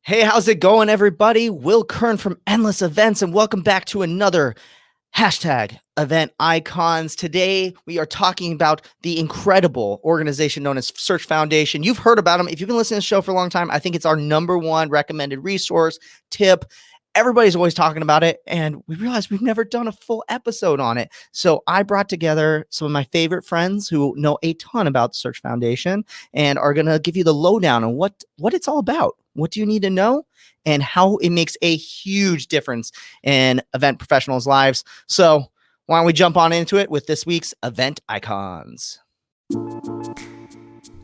Hey, how's it going, everybody? Will Curran from Endless Events, and welcome back to another hashtag event icons. Today, we are talking about the incredible organization known as Search Foundation. You've heard about them. If you've been listening to the show for a long time, I think it's our #1 recommended resource, tip. Everybody's always talking about it, and we realized we've never done a full episode on it. So I brought together some of my favorite friends who know a ton about the Search Foundation and are going to give you the lowdown on what it's all about. What do you need to know and how it makes a huge difference in event professionals' lives. So why don't we jump on into it with this week's Event Icons.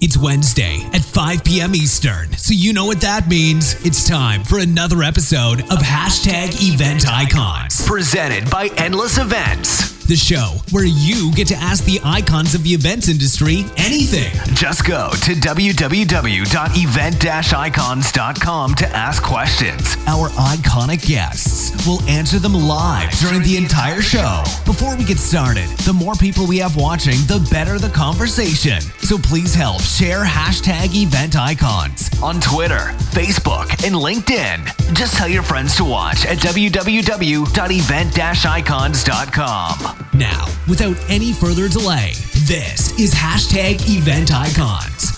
It's Wednesday at 5 p.m. Eastern, so you know what that means. It's time for another episode of Hashtag Event Icons. Presented by Endless Events. The show where you get to ask the icons of the events industry anything. Just go to www.event-icons.com to ask questions. Our iconic guests will answer them live during the entire show. Before we get started, the more people we have watching, the better the conversation. So please help share Hashtag Event Icons on Twitter, Facebook, and LinkedIn. Just tell your friends to watch at www.event-icons.com. Now, without any further delay, this is Hashtag Event Icons.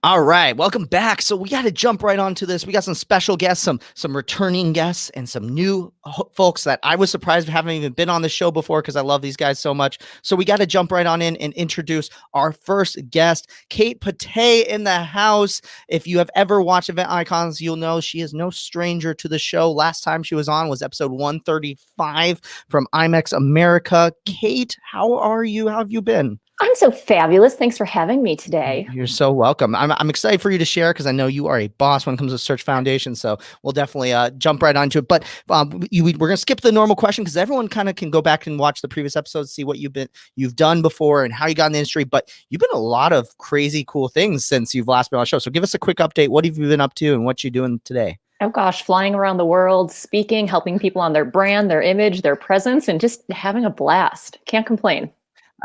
All right, welcome back. So we got to jump right onto this. We got some special guests, some returning guests, and some new folks that I was surprised haven't even been on the show before because I love these guys so much. So we got to jump right on in and introduce our first guest, Kate Patay in the house. If you have ever watched Event Icons, you'll know she is no stranger to the show. Last time she was on was episode 135 from IMEX America. Kate, how are you? How have you been? I'm so fabulous. Thanks for having me today. You're so welcome. I'm excited for you to share because I know you are a boss when it comes to Search Foundation. So we'll definitely jump right onto it. But we're going to skip the normal question because everyone kind of can go back and watch the previous episodes, see what you've done before and how you got in the industry. But you've been a lot of crazy cool things since you've last been on the show. So give us a quick update. What have you been up to and what you doing today? Oh gosh, flying around the world, speaking, helping people on their brand, their image, their presence, and just having a blast. Can't complain.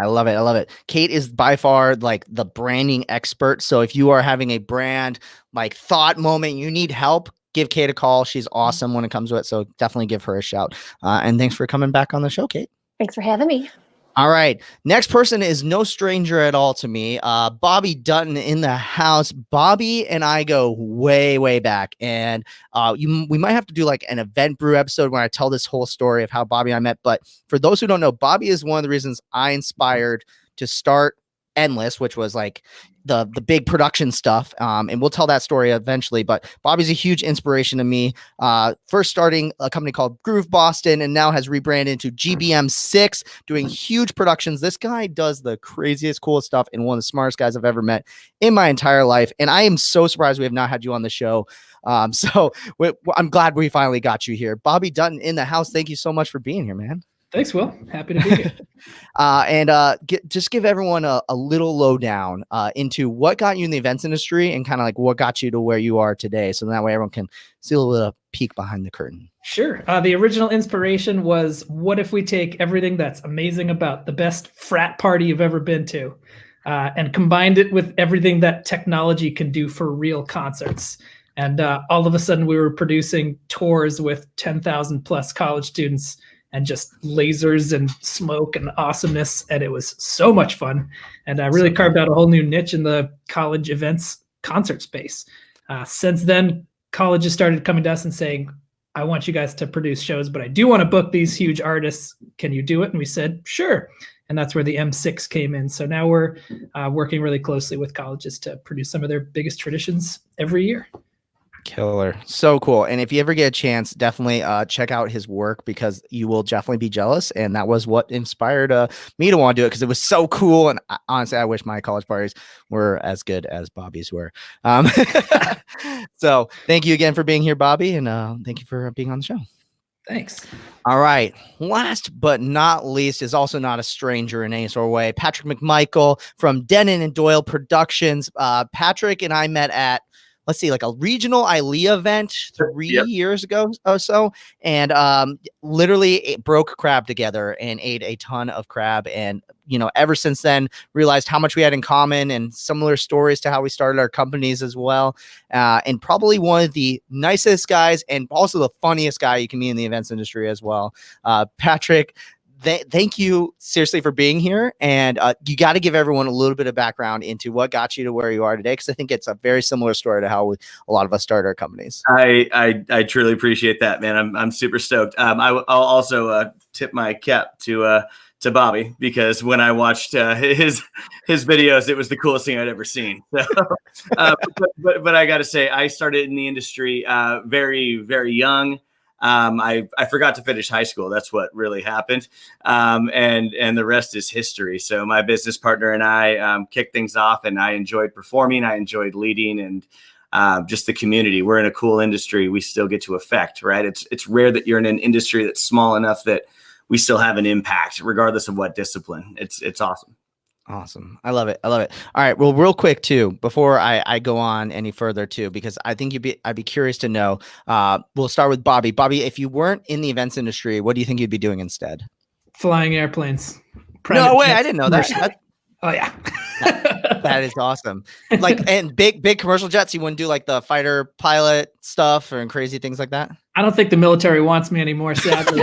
I love it. I love it. Kate is by far like the branding expert. So if you are having a brand like thought moment, you need help, give Kate a call. She's awesome when it comes to it. So definitely give her a shout. And thanks for coming back on the show, Kate. Thanks for having me. All right. Next person is no stranger at all to me. Bobbi Dutton in the house. Bobbi and I go way, way back. And we might have to do like an Event Brew episode where I tell this whole story of how Bobbi and I met. But for those who don't know, Bobbi is one of the reasons I inspired to start Endless, which was like the big production stuff. And we'll tell that story eventually, but Bobbi's a huge inspiration to me. First starting a company called Groove Boston and now has rebranded into GBM6, doing huge productions. This guy does the craziest, coolest stuff and one of the smartest guys I've ever met in my entire life. And I am so surprised we have not had you on the show. So I'm glad we finally got you here. Bobbi Dutton in the house. Thank you so much for being here, man. Thanks, Will. Happy to be here. Just give everyone a little lowdown into what got you in the events industry and kind of like what got you to where you are today. So that way everyone can see a little peek behind the curtain. Sure. The original inspiration was, what if we take everything that's amazing about the best frat party you've ever been to and combined it with everything that technology can do for real concerts? And all of a sudden we were producing tours with 10,000 plus college students and just lasers and smoke and awesomeness. And it was so much fun. And I really carved out a whole new niche in the college events concert space. Since then, colleges started coming to us and saying, I want you guys to produce shows, but I do want to book these huge artists. Can you do it? And we said, sure. And that's where the M6 came in. So now we're working really closely with colleges to produce some of their biggest traditions every year. Killer. So cool. And if you ever get a chance, definitely check out his work because you will definitely be jealous. And that was what inspired me to want to do it because it was so cool. And honestly, I wish my college parties were as good as Bobbi's were. So thank you again for being here, Bobbi. And thank you for being on the show. Thanks. All right. Last but not least is also not a stranger in any sort of way. Patrick McMichael from Denon and Doyle Productions. Patrick and I met at let's see, like a regional ILEA event 3 years ago or so, and literally broke crab together and ate a ton of crab. And ever since then, realized how much we had in common and similar stories to how we started our companies as well. And probably one of the nicest guys and also the funniest guy you can meet in the events industry as well. Patrick, thank you seriously for being here. And you got to give everyone a little bit of background into what got you to where you are today, because I think it's a very similar story to how a lot of us started our companies. I truly appreciate that, man. I'm super stoked. I'll also tip my cap to Bobby, because when I watched his videos, it was the coolest thing I'd ever seen. So, but I got to say, I started in the industry very, very young. I forgot to finish high school. That's what really happened. And the rest is history. So my business partner and I kicked things off, and I enjoyed performing. I enjoyed leading, and just the community. We're in a cool industry. We still get to affect, right? It's rare that you're in an industry that's small enough that we still have an impact regardless of what discipline. It's awesome. Awesome. I love it. All right. Well, real quick too, before I go on any further too, because I think I'd be curious to know, we'll start with Bobby. Bobby, if you weren't in the events industry, what do you think you'd be doing instead? Flying airplanes. No way. I didn't know that. Oh yeah. That is awesome. And big commercial jets. You wouldn't do like the fighter pilot stuff and crazy things like that? I don't think the military wants me anymore, sadly.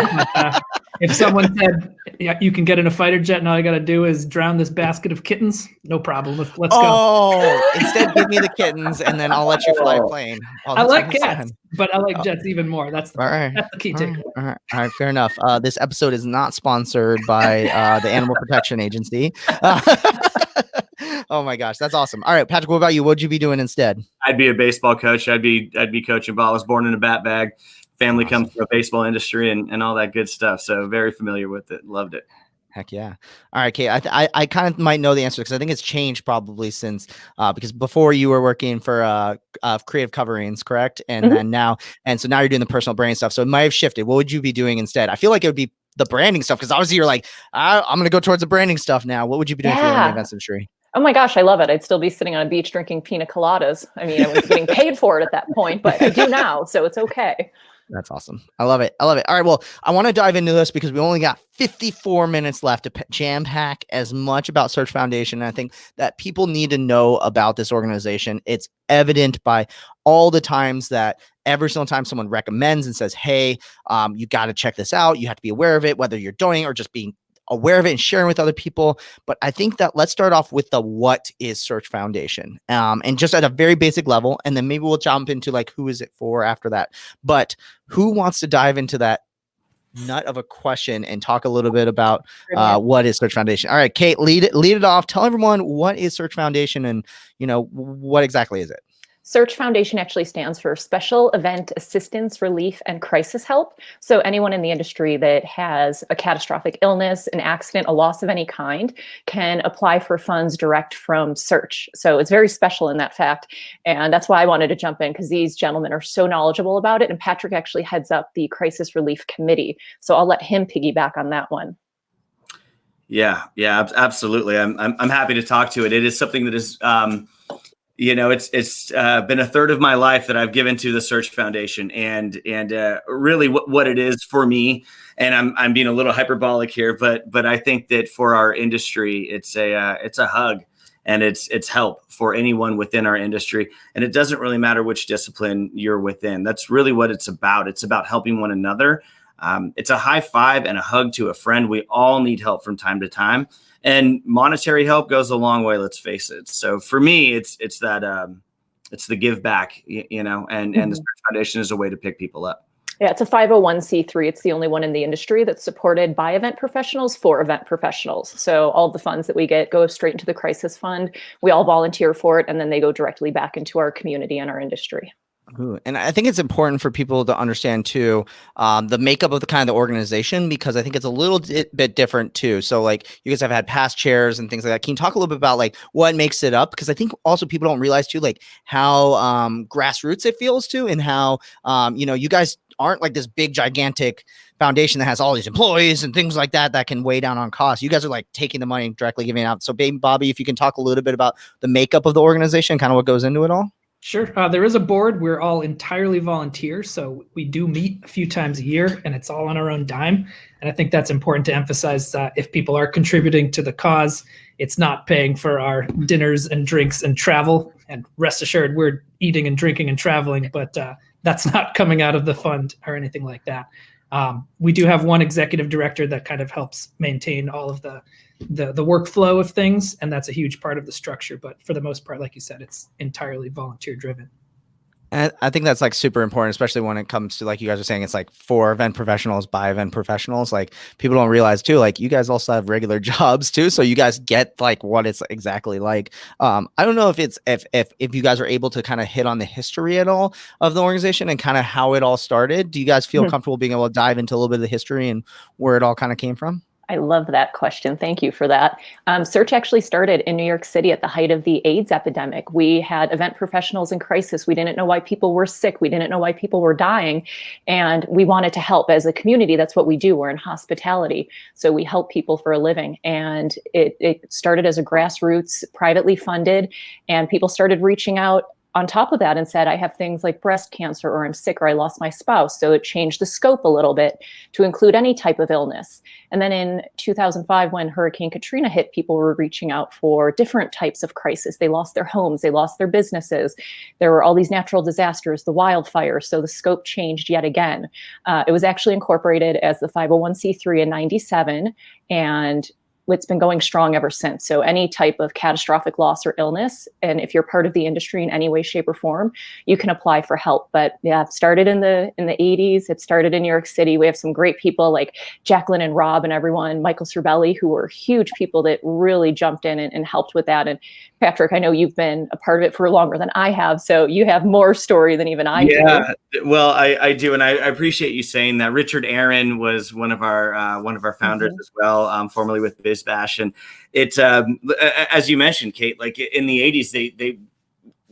If someone said, yeah, you can get in a fighter jet and all you got to do is drown this basket of kittens, no problem. Let's go. Oh, instead give me the kittens and then I'll let you fly a plane. Oh, I like cats, but I like jets even more. That's the key takeaway. All right, fair enough. This episode is not sponsored by the Animal Protection Agency. Oh my gosh, that's awesome. All right, Patrick, what about you? What'd you be doing instead? I'd be a baseball coach. I'd be coaching ball. I was born in a bat bag. Family comes from the baseball industry and all that good stuff. So very familiar with it. Loved it. Heck yeah. All right, Kate. I kind of might know the answer because I think it's changed probably since because before you were working for creative coverings, correct? And then now, and so now you're doing the personal branding stuff. So it might have shifted. What would you be doing instead? I feel like it would be the branding stuff because obviously you're like, I'm going to go towards the branding stuff now. What would you be doing if you were in the events industry? Oh my gosh, I love it. I'd still be sitting on a beach drinking pina coladas. I mean, I was getting paid for it at that point, but I do now, so it's okay. That's awesome. I love it. All right. Well, I want to dive into this because we only got 54 minutes left to jam pack as much about Search Foundation. And I think that people need to know about this organization. It's evident by all the times that every single time someone recommends and says, hey, you got to check this out. You have to be aware of it, whether you're doing or just being aware of it and sharing with other people. But I think that let's start off with the what is Search Foundation, and just at a very basic level, and then maybe we'll jump into like who is it for after that. But who wants to dive into that nut of a question and talk a little bit about what is Search Foundation? All right, Kate, lead it off. Tell everyone what is Search Foundation and what exactly is it? Search Foundation actually stands for Special Event Assistance, Relief, and Crisis Help. So anyone in the industry that has a catastrophic illness, an accident, a loss of any kind can apply for funds direct from Search. So it's very special in that fact. And that's why I wanted to jump in because these gentlemen are so knowledgeable about it. And Patrick actually heads up the Crisis Relief Committee. So I'll let him piggyback on that one. Yeah, absolutely. I'm happy to talk to it. It is something that is, it's been a third of my life that I've given to the Search Foundation, and really what it is for me. And I'm being a little hyperbolic here, but I think that for our industry, it's a hug and it's help for anyone within our industry. And it doesn't really matter which discipline you're within. That's really what it's about. It's about helping one another. It's a high five and a hug to a friend. We all need help from time to time. And monetary help goes a long way, let's face it. So for me, it's that it's the give back, and the Search Foundation is a way to pick people up. Yeah, it's a 501c3. It's the only one in the industry that's supported by event professionals for event professionals. So all the funds that we get go straight into the crisis fund. We all volunteer for it, and then they go directly back into our community and our industry. Ooh, and I think it's important for people to understand too, the makeup of the kind of the organization, because I think it's a little bit different too. So like you guys have had past chairs and things like that. Can you talk a little bit about like what makes it up? Because I think also people don't realize too, like how grassroots it feels too, and how, you guys aren't like this big gigantic foundation that has all these employees and things like that can weigh down on costs. You guys are like taking the money and directly giving it out. So Bobby, if you can talk a little bit about the makeup of the organization, kind of what goes into it all. Sure. There is a board. We're all entirely volunteer. So we do meet a few times a year and it's all on our own dime. And I think that's important to emphasize. If people are contributing to the cause, it's not paying for our dinners and drinks and travel. And rest assured, we're eating and drinking and traveling, but that's not coming out of the fund or anything like that. We do have one executive director that kind of helps maintain all of the workflow of things, and that's a huge part of the structure. But for the most part, like you said, it's entirely volunteer driven. And I think that's like super important, especially when it comes to, like you guys are saying, it's like for event professionals by event professionals. Like people don't realize too, like you guys also have regular jobs too. So you guys get like what it's exactly like. I don't know if it's, if you guys are able to kind of hit on the history at all of the organization and kind of how it all started. Do you guys feel comfortable being able to dive into a little bit of the history and where it all kind of came from? I love that question. Thank you for that. Search actually started in New York City at the height of the AIDS epidemic. We had event professionals in crisis. We didn't know why people were sick. We didn't know why people were dying. And we wanted to help as a community. That's what we do. We're in hospitality. So we help people for a living. And it started as a grassroots, privately funded, and people started reaching out on top of that and said, I have things like breast cancer, or I'm sick, or I lost my spouse. So it changed the scope a little bit to include any type of illness. And then in 2005, when Hurricane Katrina hit, people were reaching out for different types of crisis. They lost their homes, they lost their businesses. There were all these natural disasters, the wildfires. So the scope changed yet again. It was actually incorporated as the 501c3 in 97, and it's been going strong ever since. So any type of catastrophic loss or illness, and if you're part of the industry in any way, shape, or form, you can apply for help. But yeah, it started in the 80s. It started in New York City. We have some great people like Jacqueline and Rob and everyone, Michael Cervelli, who were huge people that really jumped in and helped with that. And Patrick, I know you've been a part of it for longer than I have, so you have more story than even I do. Yeah, well, I do, and I appreciate you saying that. Richard Aaron was one of our founders as well, formerly with BizBash, and it's as you mentioned, Kate. Like in the '80s, they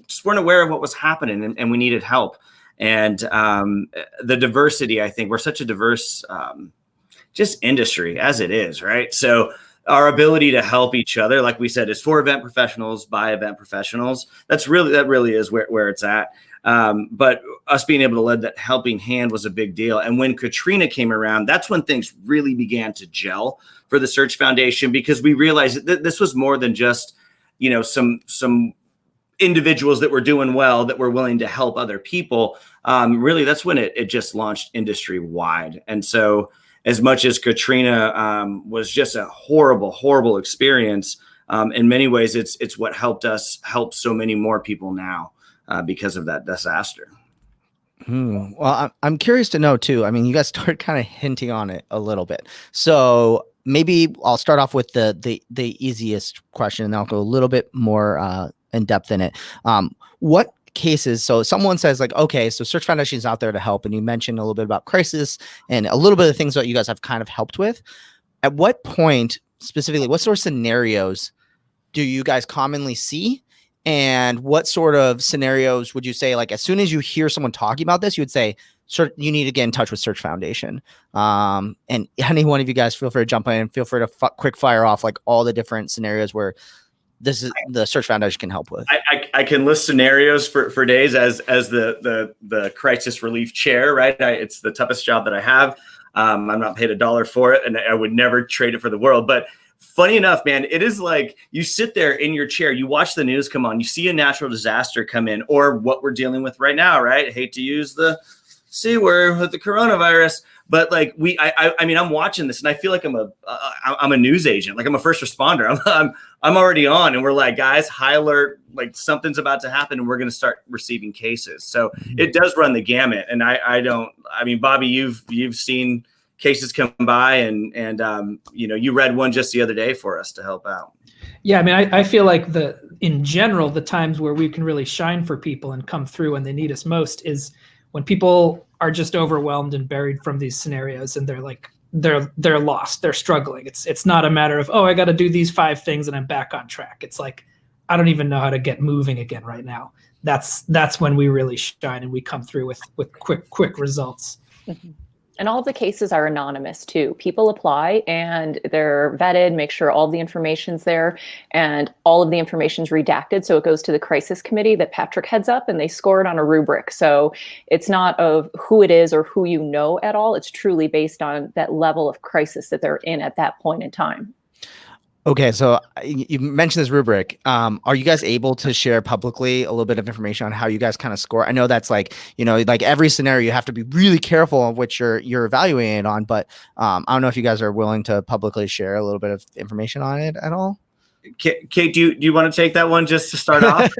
just weren't aware of what was happening, and we needed help. And the diversity, I think, we're such a diverse just industry as it is, right? So our ability to help each other, like we said, is for event professionals by event professionals. That really is where it's at. But us being able to lend that helping hand was a big deal. And when Katrina came around, that's when things really began to gel for the Search Foundation, because we realized that this was more than just, some individuals that were doing well, that were willing to help other people. Really, that's when it just launched industry wide. And so as much as Katrina was just a horrible, horrible experience, in many ways, it's what helped us help so many more people now because of that disaster. Well, I'm curious to know too. I mean, you guys started kind of hinting on it a little bit. So maybe I'll start off with the easiest question, and then I'll go a little bit more in depth in it. What cases, so someone says like, okay, so Search Foundation is out there to help, and you mentioned a little bit about crisis and a little bit of things that you guys have kind of helped with. At what point specifically, what sort of scenarios do you guys commonly see, and what sort of scenarios would you say, like as soon as you hear someone talking about this, you would say, you need to get in touch with Search Foundation? And any one of you guys, feel free to jump in and feel free to quick fire off like all the different scenarios where this is the Search Foundation can help with. I can list scenarios for days as the crisis relief chair, right? It's the toughest job that I have. I'm not paid $1 for it, and I would never trade it for the world. But funny enough, man, it is like you sit there in your chair, you watch the news come on, you see a natural disaster come in, or what we're dealing with right now, right? I hate to use the C word with the coronavirus, but like I mean, I'm watching this and I feel like I'm a news agent, like I'm a first responder. I'm already on, and we're like, guys, high alert, like something's about to happen, and we're going to start receiving cases. So it does run the gamut. And I mean, Bobby, you've seen cases come by, and you read one just the other day for us to help out. Yeah, I mean, I feel like in general, the times where we can really shine for people and come through when they need us most is when people are just overwhelmed and buried from these scenarios, and they're like, they're lost, they're struggling. It's not a matter of, oh, I got to do these 5 things and I'm back on track. It's like, I don't even know how to get moving again right now. That's when we really shine, and we come through with quick results. And all of the cases are anonymous too. People apply and they're vetted, make sure all the information's there, and all of the information's redacted. So it goes to the crisis committee that Patrick heads up, and they score it on a rubric. So it's not of who it is or who you know at all. It's truly based on that level of crisis that they're in at that point in time. Okay, so you mentioned this rubric. Are you guys able to share publicly a little bit of information on how you guys kind of score? I know that's like, like every scenario you have to be really careful of which you're evaluating it on, but I don't know if you guys are willing to publicly share a little bit of information on it at all. Kate, do you want to take that one just to start off?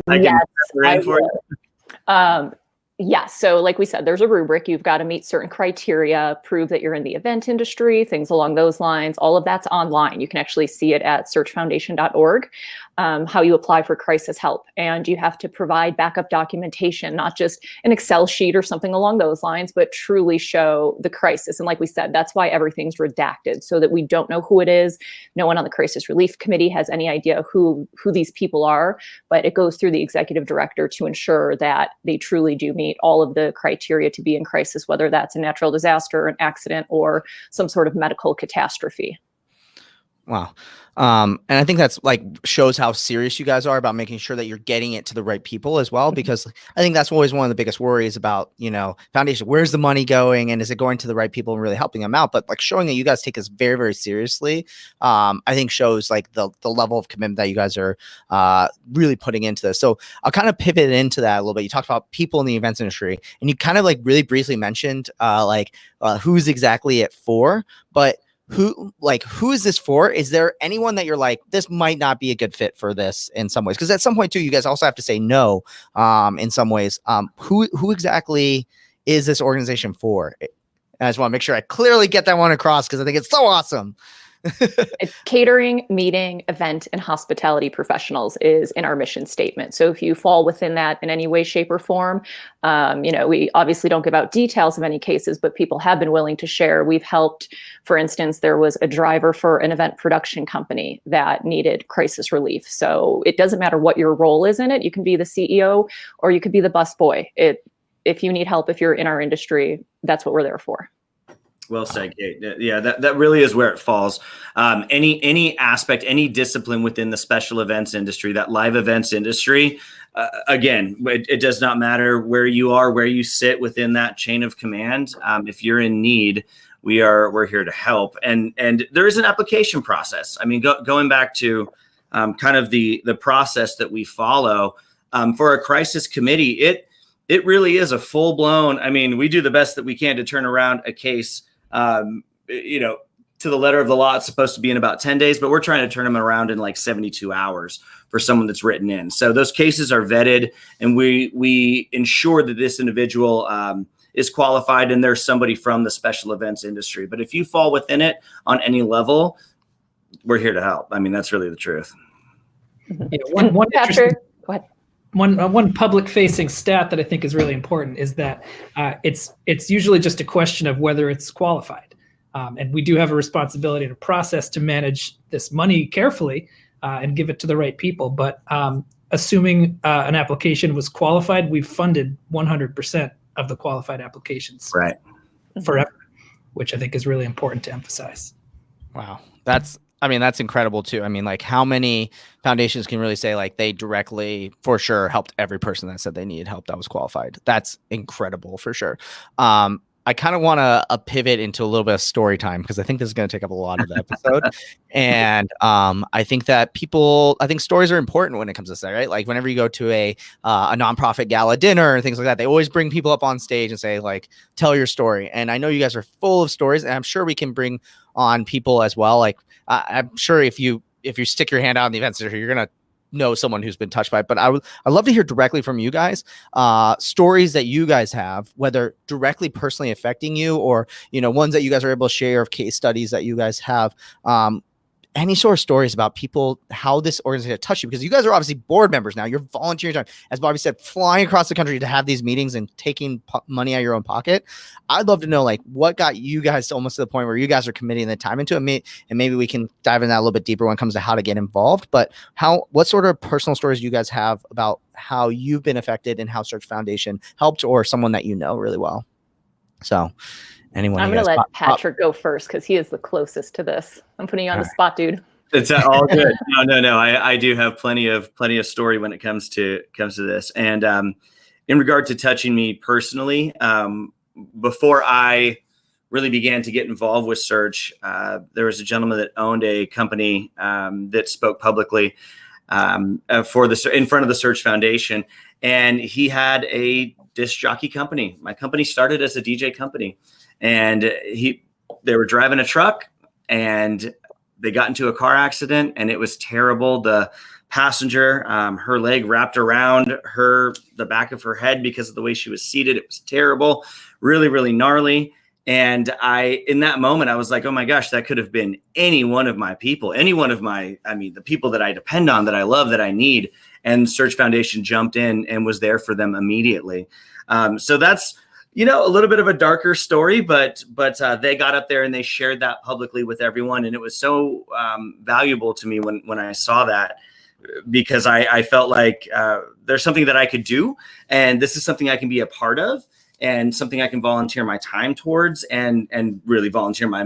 Yes, I will. Yes. So like we said, there's a rubric. You've got to meet certain criteria, prove that you're in the event industry, things along those lines. All of that's online. You can actually see it at searchfoundation.org, how you apply for crisis help. And you have to provide backup documentation, not just an Excel sheet or something along those lines, but truly show the crisis. And like we said, that's why everything's redacted, so that we don't know who it is. No one on the crisis relief committee has any idea who these people are, but it goes through the executive director to ensure that they truly do meet all of the criteria to be in crisis, whether that's a natural disaster, an accident, or some sort of medical catastrophe. Wow. And I think that's like shows how serious you guys are about making sure that you're getting it to the right people as well, because I think that's always one of the biggest worries about, foundation. Where's the money going, and is it going to the right people and really helping them out? But like showing that you guys take this very, very seriously, I think shows like the level of commitment that you guys are really putting into this. So I'll kind of pivot into that a little bit. You talked about people in the events industry, and you kind of like really briefly mentioned who's exactly it for, but who is this for? Is there anyone that you're like, this might not be a good fit for this in some ways? Because at some point too, you guys also have to say no in some ways. Who exactly is this organization for? And I just want to make sure I clearly get that one across, because I think it's so awesome. It's catering, meeting, event, and hospitality professionals is in our mission statement. So if you fall within that in any way, shape, or form, we obviously don't give out details of any cases, but people have been willing to share. We've helped, for instance, there was a driver for an event production company that needed crisis relief. So it doesn't matter what your role is in it. You can be the CEO or you could be the busboy. If you need help, if you're in our industry, that's what we're there for. Well said, Kate. Yeah, that really is where it falls. Any aspect, any discipline within the special events industry, that live events industry, again, it does not matter where you are, where you sit within that chain of command. If you're in need, we're here to help. And there is an application process. I mean, going back to kind of the process that we follow for a crisis committee, it really is a full blown. I mean, we do the best that we can to turn around a case. To the letter of the law, it's supposed to be in about 10 days, but we're trying to turn them around in like 72 hours for someone that's written in. So those cases are vetted, and we ensure that this individual is qualified and there's somebody from the special events industry. But if you fall within it on any level, we're here to help. I mean, that's really the truth. Yeah, one public-facing stat that I think is really important is that it's usually just a question of whether it's qualified, and we do have a responsibility to process to manage this money carefully and give it to the right people. But assuming an application was qualified, we've funded 100% of the qualified applications, right, forever, which I think is really important to emphasize. Wow, that's incredible too. I mean, like how many foundations can really say like they directly for sure helped every person that said they needed help that was qualified? That's incredible for sure. I kind of want to pivot into a little bit of story time, because I think this is going to take up a lot of the episode. And I think stories are important when it comes to that, right? Like whenever you go to a nonprofit gala dinner and things like that, they always bring people up on stage and say like, tell your story. And I know you guys are full of stories, and I'm sure we can bring on people as well. Like I'm sure if you stick your hand out in the event center, you're going to know someone who's been touched by it. But I'd love to hear directly from you guys, stories that you guys have, whether directly personally affecting you or, ones that you guys are able to share of case studies that you guys have. Any sort of stories about people, how this organization touched you, because you guys are obviously board members now. You're volunteering time, as Bobby said, flying across the country to have these meetings and taking money out of your own pocket. I'd love to know like what got you guys to almost to the point where you guys are committing the time into it. And maybe we can dive into that a little bit deeper when it comes to how to get involved. But what sort of personal stories do you guys have about how you've been affected and how Search Foundation helped, or someone that you know really well? So Anyone? I'm you going to guys? let Patrick go first because he is the closest to this. I'm putting you on the spot, dude. It's all good. No. I do have plenty of story when it comes to this. And in regard to touching me personally, before I really began to get involved with search, there was a gentleman that owned a company that spoke publicly in front of the Search Foundation, and he had a disc jockey company. My company started as a DJ company, and they were driving a truck, and they got into a car accident, and it was terrible. The passenger, her leg wrapped around the back of her head because of the way she was seated. It was terrible, really, really gnarly. And in that moment, I was like, oh my gosh, that could have been any one of my people, the people that I depend on, that I love, that I need. And Search Foundation jumped in and was there for them immediately. So that's, a little bit of a darker story, but they got up there and they shared that publicly with everyone. And it was so valuable to me when I saw that, because I felt like there's something that I could do, and this is something I can be a part of, and something I can volunteer my time towards, and really volunteer my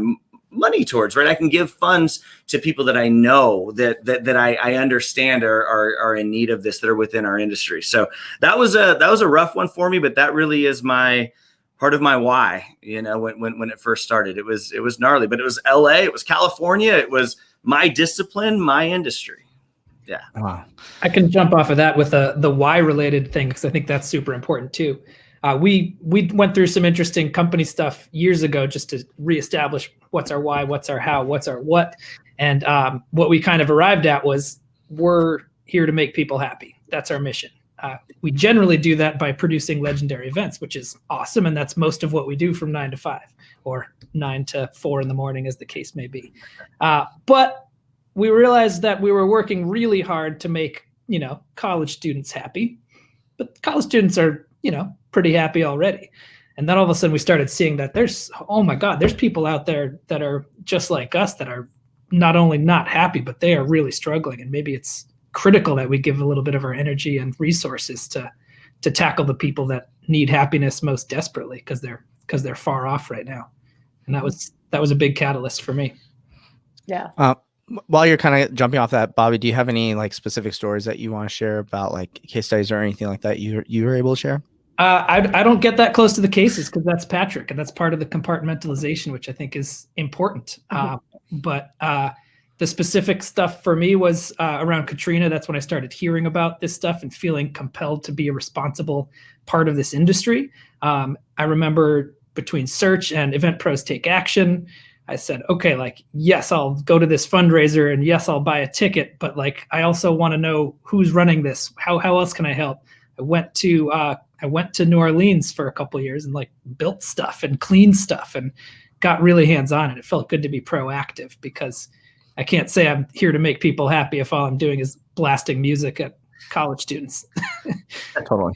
money towards, right? I can give funds to people that I know that I understand are in need of this, that are within our industry. So that was a rough one for me, but that really is part of my why, when it first started. It was gnarly, but it was LA, it was California, it was my discipline, my industry. Yeah. Wow. I can jump off of that with the why related thing, because I think that's super important too. We went through some interesting company stuff years ago just to reestablish what's our why, what's our how, what's our what. And what we kind of arrived at was, we're here to make people happy. That's our mission. We generally do that by producing legendary events, which is awesome. And that's most of what we do from 9 to 5 or 9 to 4 in the morning, as the case may be. But we realized that we were working really hard to make, college students happy. But college students are, pretty happy already. And then all of a sudden we started seeing that there's people out there that are just like us, that are not only not happy, but they are really struggling. And maybe it's critical that we give a little bit of our energy and resources to tackle the people that need happiness most desperately, because they're far off right now. And that was a big catalyst for me. Yeah. While you're kind of jumping off that, Bobby, do you have any specific stories that you want to share about case studies or anything like that you were able to share? I don't get that close to the cases, because that's Patrick, and that's part of the compartmentalization, which I think is important. But the specific stuff for me was around Katrina. That's when I started hearing about this stuff and feeling compelled to be a responsible part of this industry. I remember between Search and Event Pros Take Action, I said, okay, yes, I'll go to this fundraiser, and yes, I'll buy a ticket, but I also want to know who's running this. How else can I help? I went to New Orleans for a couple of years and built stuff and cleaned stuff and got really hands-on, and it felt good to be proactive, because I can't say I'm here to make people happy if all I'm doing is blasting music at college students. Totally.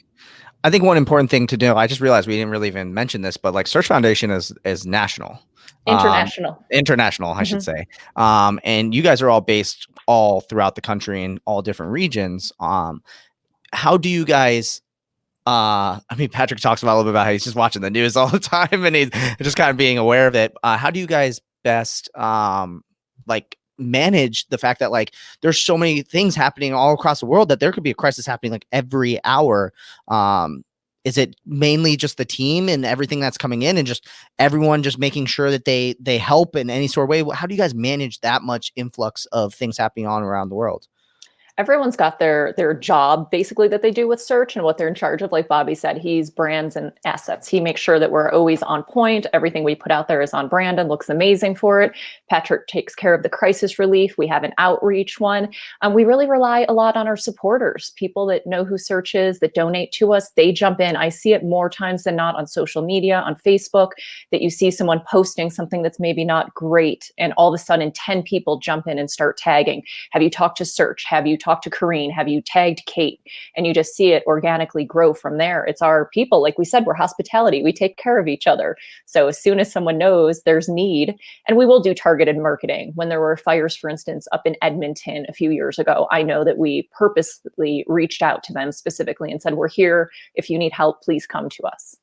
I think one important thing to know, I just realized we didn't really even mention this, but Search Foundation is national. International, I should say. And you guys are all based all throughout the country in all different regions. How do you guys, Patrick talks about a little bit about how he's just watching the news all the time and he's just kind of being aware of it. How do you guys best manage the fact that there's so many things happening all across the world that there could be a crisis happening every hour? Is it mainly just the team and everything that's coming in and just everyone just making sure that they help in any sort of way? How do you guys manage that much influx of things happening on around the world? Everyone's got their job basically that they do with Search and what they're in charge of. Like Bobby said, he's brands and assets. He makes sure that we're always on point. Everything we put out there is on brand and looks amazing for it. Patrick takes care of the crisis relief. We have an outreach one. We really rely a lot on our supporters, people that know who Search is, that donate to us. They jump in. I see it more times than not on social media, on Facebook, that you see someone posting something that's maybe not great, and all of a sudden 10 people jump in and start tagging. Have you talked to Search? Have you talked to Kareem? Have you tagged Kate? And you just see it organically grow from there. It's our people. Like we said, we're hospitality. We take care of each other. So as soon as someone knows there's need, and we will do targeted marketing. When there were fires, for instance, up in Edmonton a few years ago, I know that we purposely reached out to them specifically and said, we're here. If you need help, please come to us.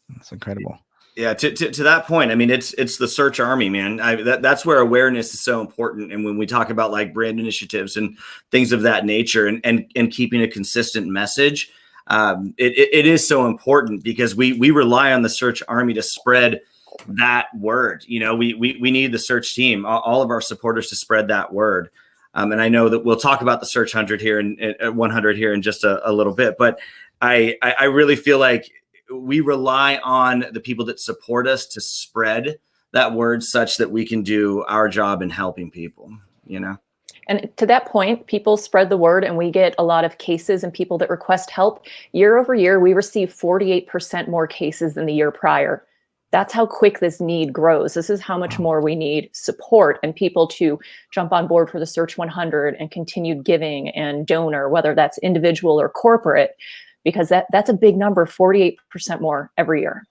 That's incredible. Yeah, to that point, I mean, it's the search army, man. That's where awareness is so important. And when we talk about like brand initiatives and things of that nature, and keeping a consistent message, it is so important because we rely on the search army to spread that word. You know, we need the search team, all of our supporters, to spread that word. And I know that we'll talk about the search 100 here and 100 here in just a little bit, but I really feel like we rely on the people that support us to spread that word such that we can do our job in helping people, you know? And to that point, people spread the word and we get a lot of cases and people that request help. Year over year, we receive 48% more cases than the year prior. That's how quick this need grows. This is how much more we need support and people to jump on board for the Search 100 and continued giving and donor, whether that's individual or corporate, because that's a big number, 48% more every year.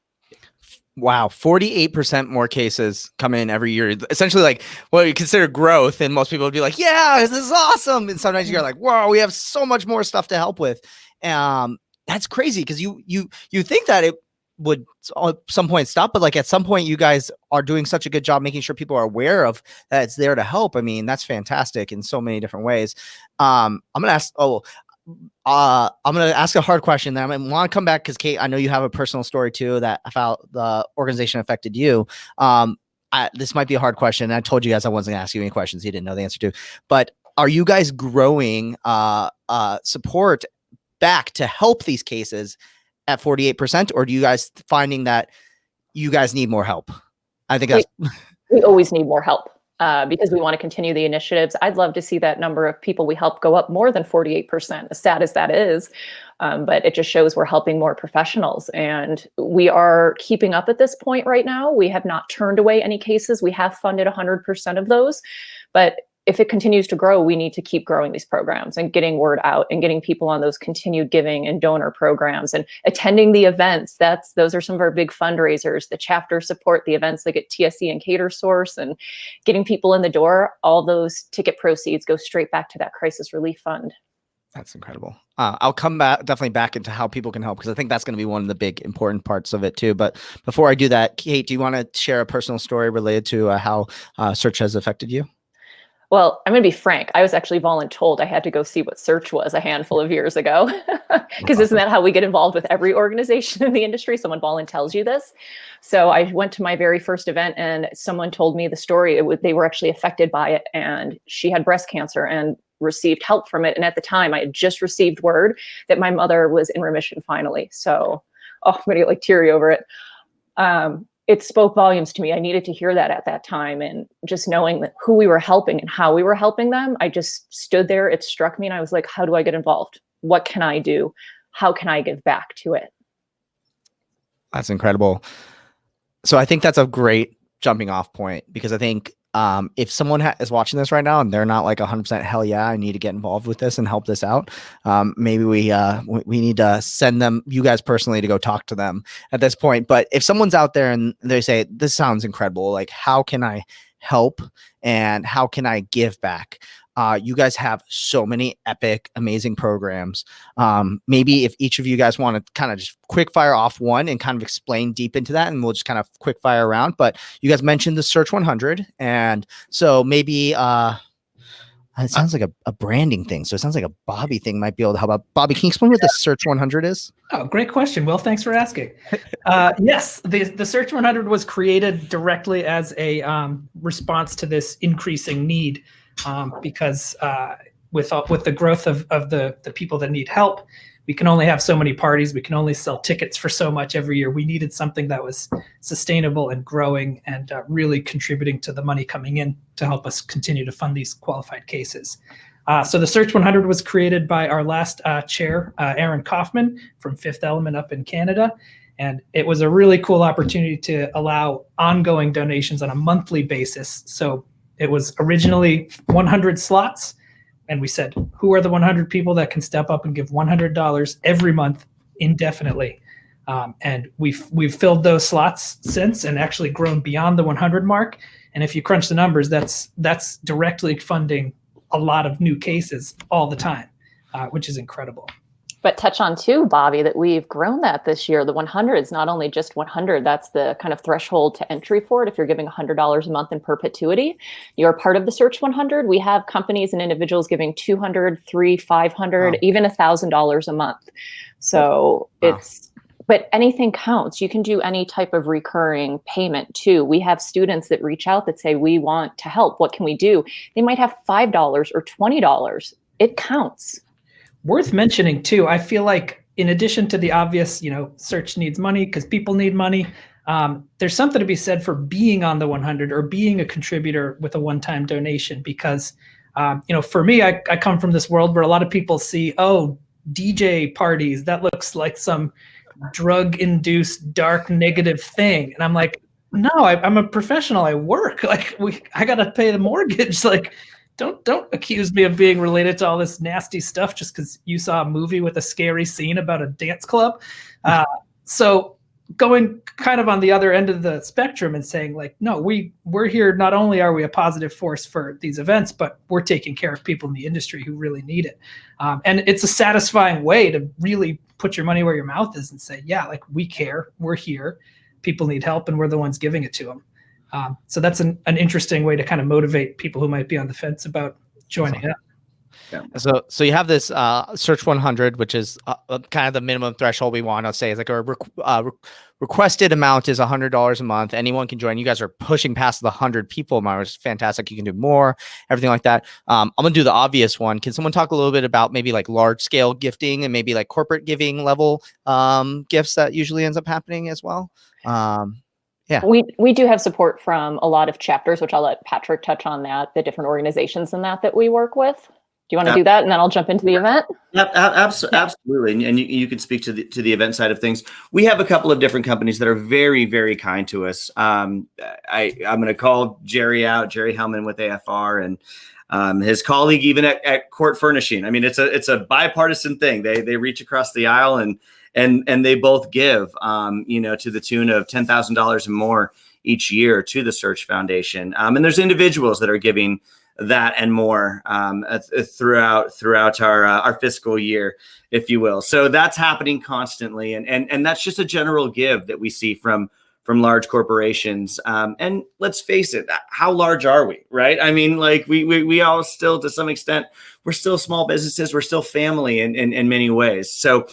Wow, 48% more cases come in every year. Essentially, like what you consider growth, and most people would be like, "Yeah, this is awesome." And sometimes you're like, "Wow, we have so much more stuff to help with." That's crazy because you think that it would at some point stop, but like at some point, you guys are doing such a good job making sure people are aware of that it's there to help. I mean, that's fantastic in so many different ways. I'm gonna ask. I'm going to ask a hard question. Then I want to come back because Kate, I know you have a personal story too that how the organization affected you. This might be a hard question. I told you guys I wasn't going to ask you any questions you didn't know the answer to. But are you guys growing support back to help these cases at 48%, or do you guys finding that you guys need more help? I think that's we always need more help. Because we want to continue the initiatives. I'd love to see that number of people we help go up more than 48%, as sad as that is. But it just shows we're helping more professionals. And we are keeping up at this point right now. We have not turned away any cases. We have funded 100% of those. But if it continues to grow, we need to keep growing these programs and getting word out and getting people on those continued giving and donor programs and attending the events. Those are some of our big fundraisers, the chapter support, the events like at TSC and Cater Source, and getting people in the door. All those ticket proceeds go straight back to that crisis relief fund. That's incredible. I'll come definitely back into how people can help, because I think that's going to be one of the big important parts of it too. But before I do that, Kate, do you want to share a personal story related to how search has affected you? Well, I'm going to be frank. I was actually voluntold I had to go see what search was a handful of years ago. Because isn't that how we get involved with every organization in the industry? Someone voluntells you this. So I went to my very first event and someone told me the story. They were actually affected by it, and she had breast cancer and received help from it. And at the time, I had just received word that my mother was in remission finally. So, I'm going to get like teary over it. It spoke volumes to me. I needed to hear that at that time. And just knowing that who we were helping and how we were helping them, I just stood there. It struck me. And I was like, how do I get involved? What can I do? How can I give back to it? That's incredible. So I think that's a great jumping off point, because I think if someone is watching this right now and they're not like 100% hell yeah, I need to get involved with this and help this out, maybe we need to send them, you guys personally, to go talk to them at this point. But if someone's out there and they say, this sounds incredible, like how can I help and how can I give back? You guys have so many epic, amazing programs. Maybe if each of you guys want to kind of just quick fire off one and kind of explain deep into that, and we'll just kind of quick fire around. But you guys mentioned the Search 100. And so maybe it sounds like a branding thing. So it sounds like a Bobby thing might be able to help out. Bobby, can you explain what the Search 100 is? Oh, great question. Well, thanks for asking. Yes, the Search 100 was created directly as a response to this increasing need. Because with the growth of the people that need help, we can only have so many parties. We can only sell tickets for so much every year. We needed something that was sustainable and growing and really contributing to the money coming in to help us continue to fund these qualified cases. So the Search 100 was created by our last chair, Aaron Kaufman from Fifth Element up in Canada. And it was a really cool opportunity to allow ongoing donations on a monthly basis. So it was originally 100 slots, and we said, who are the 100 people that can step up and give $100 every month indefinitely? And we've filled those slots since and actually grown beyond the 100 mark. And if you crunch the numbers, that's directly funding a lot of new cases all the time, which is incredible. But touch on too, Bobby, that we've grown that this year. The 100 is not only just 100, that's the kind of threshold to entry for it. If you're giving $100 a month in perpetuity, you're part of the Search 100. We have companies and individuals giving 200, 300, 500, even $1,000 a month. So but anything counts. You can do any type of recurring payment too. We have students that reach out that say, we want to help. What can we do? They might have $5 or $20. It counts. Worth mentioning too, I feel like in addition to the obvious, search needs money because people need money. There's something to be said for being on the 100 or being a contributor with a one-time donation because, for me, I come from this world where a lot of people see, DJ parties, that looks like some drug-induced dark negative thing. And I'm like, no, I'm a professional. I work. I got to pay the mortgage. Don't accuse me of being related to all this nasty stuff just because you saw a movie with a scary scene about a dance club. So going kind of on the other end of the spectrum and saying no, we're here. Not only are we a positive force for these events, but we're taking care of people in the industry who really need it. And it's a satisfying way to really put your money where your mouth is and say, yeah, we care. We're here. People need help and we're the ones giving it to them. So that's an interesting way to kind of motivate people who might be on the fence about joining up. Yeah. So you have this Search 100, which is kind of the minimum threshold we want to say is like a requested amount is $100 a month. Anyone can join. You guys are pushing past the 100 people mark, which is fantastic. You can do more, everything like that. I'm gonna do the obvious one. Can someone talk a little bit about maybe like large scale gifting and maybe like corporate giving level gifts that usually ends up happening as well? Yeah, we do have support from a lot of chapters, which I'll let Patrick touch on that, the different organizations and that we work with. Do you want to do that? And then I'll jump into the event. Absolutely. And you can speak to the event side of things. We have a couple of different companies that are very, very kind to us. I'm going to call Jerry out, Jerry Hellman with AFR and his colleague even at Court Furnishing. I mean, it's a bipartisan thing. They reach across the aisle and they both give, to the tune of $10,000 and more each year to the Search Foundation. And there's individuals that are giving that and more throughout our fiscal year, if you will. So that's happening constantly. And that's just a general give that we see from large corporations. And let's face it, how large are we, right? I mean, we all still, to some extent, we're still small businesses. We're still family in many ways. So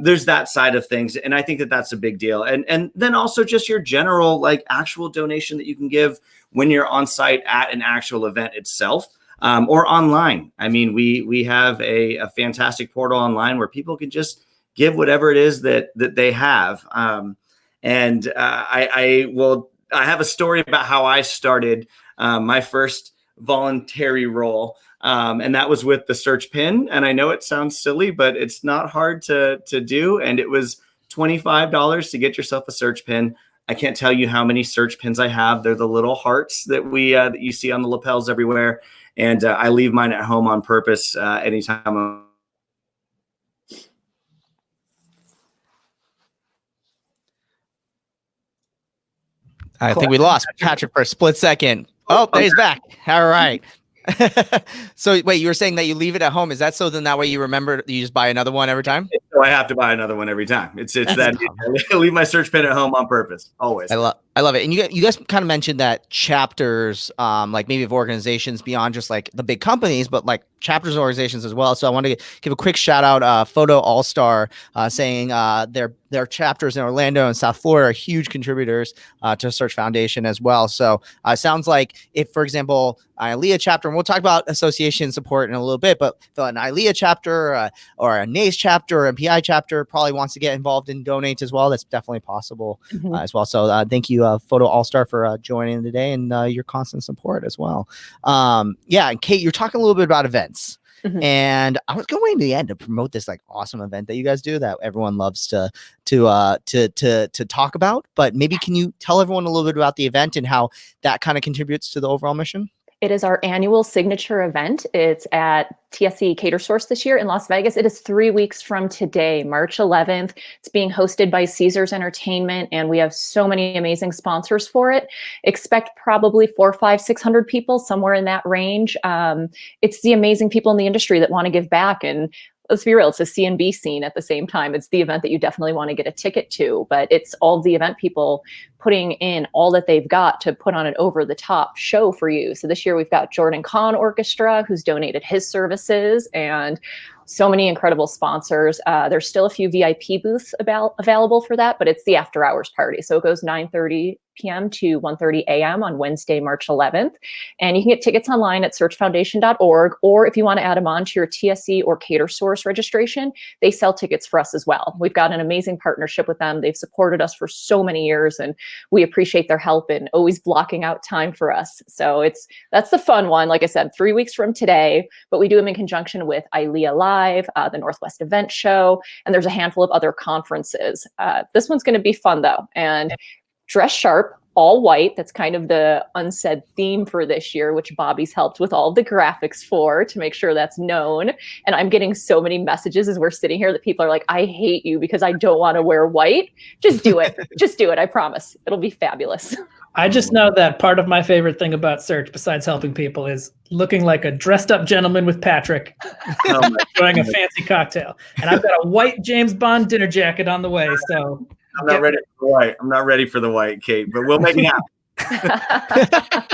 there's that side of things. And I think that that's a big deal. And then also just your general, actual donation that you can give when you're on site at an actual event itself. Or online. I mean, we have a fantastic portal online where people can just give whatever it is that they have. And I have a story about how I started my first voluntary role. And that was with the search pin. And I know it sounds silly, but it's not hard to do. And it was $25 to get yourself a search pin. I can't tell you how many search pins I have. They're the little hearts that that you see on the lapels everywhere. And I leave mine at home on purpose anytime. I think we lost Patrick for a split second. Oh, he's back. All right. So wait, you were saying that you leave it at home. Is that so then that way you remember you just buy another one every time? So I have to buy another one every time. It's that I leave my search pin at home on purpose. Always. I love it. And you guys kind of mentioned that chapters, maybe of organizations beyond just the big companies, but chapters and organizations as well. So I want to give a quick shout out, Photo All-Star, saying their chapters in Orlando and South Florida are huge contributors to Search Foundation as well. So it sounds like if, for example, ILEA chapter, and we'll talk about association support in a little bit, but if an ILEA chapter or a NACE chapter or a MPI chapter probably wants to get involved and donate as well, that's definitely possible as well. So thank you, Photo All-Star, for joining today and your constant support as well. And Kate, you're talking a little bit about events. And I was going to the end to promote this awesome event that you guys do that everyone loves to talk about. But maybe can you tell everyone a little bit about the event and how that kind of contributes to the overall mission? It is our annual signature event. It's at TSC Cater Source this year in Las Vegas. It is 3 weeks from today, March 11th. It's being hosted by Caesars Entertainment, and we have so many amazing sponsors for it. Expect probably 400, 500, 600 people, somewhere in that range. It's the amazing people in the industry that want to give back. And let's be real, it's a C and B scene at the same time. It's the event that you definitely want to get a ticket to, but it's all the event people putting in all that they've got to put on an over-the-top show for you. So this year we've got Jordan Kahn Orchestra, who's donated his services, and so many incredible sponsors. There's still a few VIP booths available for that, but it's the after hours party. So it goes 9:30 p.m. to 1:30 a.m. on Wednesday, March 11th. And you can get tickets online at searchfoundation.org, or if you want to add them on to your TSC or Cater Source registration, they sell tickets for us as well. We've got an amazing partnership with them. They've supported us for so many years, and we appreciate their help in always blocking out time for us. So that's the fun one. Like I said, 3 weeks from today, but we do them in conjunction with ILEA Live, the Northwest Event Show, and there's a handful of other conferences. This one's going to be fun though, and dress sharp, all white. That's kind of the unsaid theme for this year, which Bobby's helped with all the graphics for to make sure that's known. And I'm getting so many messages as we're sitting here that people are like, I hate you because I don't want to wear white. Just do it. Just do it. I promise. It'll be fabulous. I just know that part of my favorite thing about Search, besides helping people, is looking like a dressed up gentleman with Patrick enjoying a fancy cocktail. And I've got a white James Bond dinner jacket on the way. So I'm not ready for the white. I'm not ready for the white, Kate, but we'll make it happen.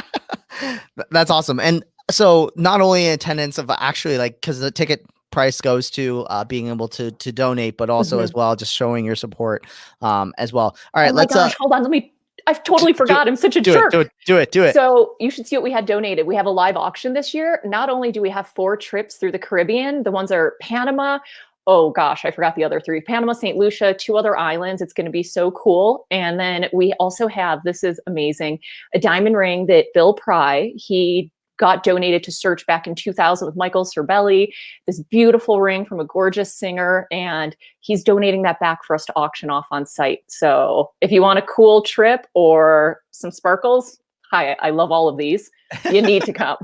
That's awesome. And so not only attendance of actually like, because the ticket price goes to being able to donate, but also as well, just showing your support as well. All right, let's hold on. I've totally forgot. I'm such a jerk. Do it. So you should see what we had donated. We have a live auction this year. Not only do we have 4 trips through the Caribbean, the ones are Panama. Oh gosh, I forgot the other 3. Panama, St. Lucia, 2 other islands. It's going to be so cool. And then we also have, this is amazing, a diamond ring that Bill Pry, he got donated to Search back in 2000 with Michael Cerbelli, this beautiful ring from a gorgeous singer, and he's donating that back for us to auction off on site. So if you want a cool trip or some sparkles, hi, I love all of these. You need to come.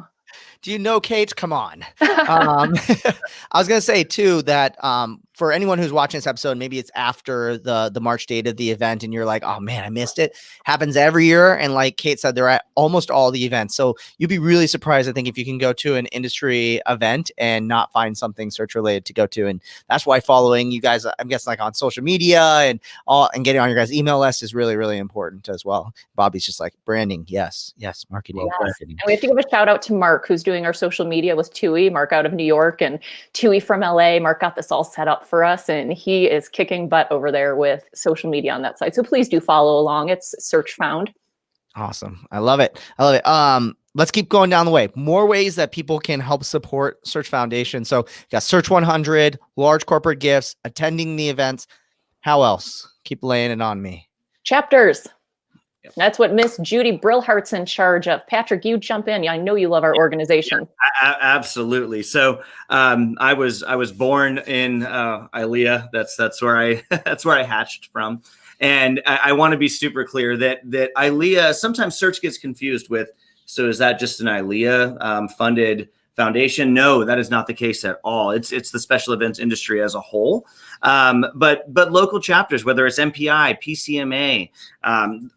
Do you know Kate? Come on. I was going to say too, that for anyone who's watching this episode, maybe it's after the March date of the event and you're like, oh man, I missed it. Happens every year. And like Kate said, they're at almost all the events. So you'd be really surprised, I think, if you can go to an industry event and not find something search related to go to. And that's why following you guys, I'm guessing like on social media and getting on your guys' email list is really, really important as well. Bobby's just like branding. Yes. Marketing. Yes. Marketing. And we have to give a shout out to Mark, who's doing our social media with Tui, Mark out of New York and Tui from LA. Mark got this all set up for us, and he is kicking butt over there with social media on that site. So please do follow along. It's Search Found. Awesome. I love it. Let's keep going down the way. More ways that people can help support Search Foundation. So you got Search 100, large corporate gifts, attending the events. How else? Keep laying it on me. Chapters. That's what Miss Judy Brillhart's in charge of. Patrick, you jump in. I know you love our organization. Absolutely. So I was born in ILEA. That's where I hatched from. And I want to be super clear that ILEA, sometimes Search gets confused with, so is that just an ILEA funded foundation? No, that is not the case at all. It's the special events industry as a whole. But local chapters, whether it's MPI, PCMA,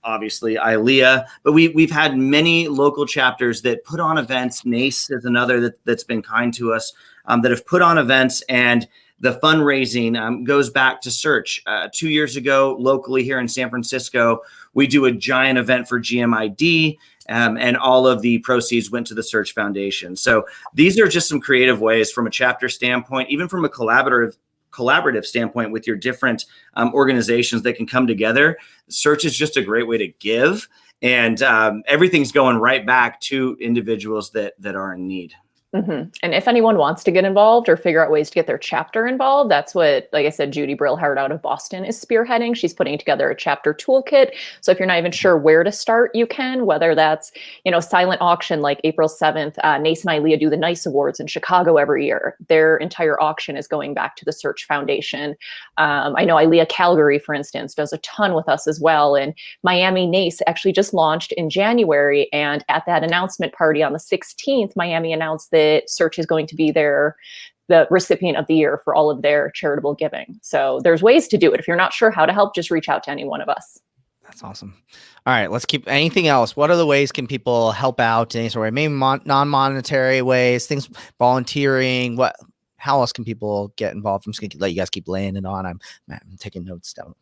obviously ILEA, but we've had many local chapters that put on events. NACE is another that's been kind to us, that have put on events, and the fundraising goes back to Search. 2 years ago, locally here in San Francisco, we do a giant event for GMID, and all of the proceeds went to the Search Foundation. So these are just some creative ways from a chapter standpoint, even from a collaborative standpoint with your different organizations that can come together. Search is just a great way to give, and everything's going right back to individuals that are in need. Mm-hmm. And if anyone wants to get involved or figure out ways to get their chapter involved, that's what, like I said, Judy Brillhart out of Boston is spearheading. She's putting together a chapter toolkit. So if you're not even sure where to start, you can, whether that's, silent auction like April 7th, NACE and ILEA do the NICE Awards in Chicago every year. Their entire auction is going back to the Search Foundation. I know ILEA Calgary, for instance, does a ton with us as well. And Miami NACE actually just launched in January. And at that announcement party on the 16th, Miami announced that Search is going to be the recipient of the year for all of their charitable giving. So there's ways to do it. If you're not sure how to help, just reach out to any one of us. That's awesome. All right, let's keep anything else. What other ways can people help out in any sort of way? Maybe non-monetary ways, things, volunteering, how else can people get involved? I'm just gonna let you guys keep laying it on. I'm taking notes down.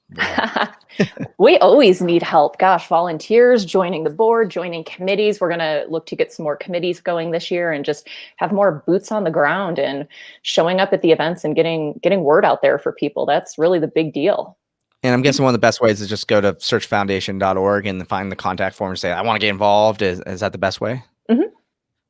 We always need help. Gosh, volunteers, joining the board, joining committees. We're going to look to get some more committees going this year and just have more boots on the ground and showing up at the events and getting word out there for people. That's really the big deal. And I'm guessing one of the best ways is just go to searchfoundation.org and find the contact form and say, I want to get involved. Is that the best way? Mm-hmm.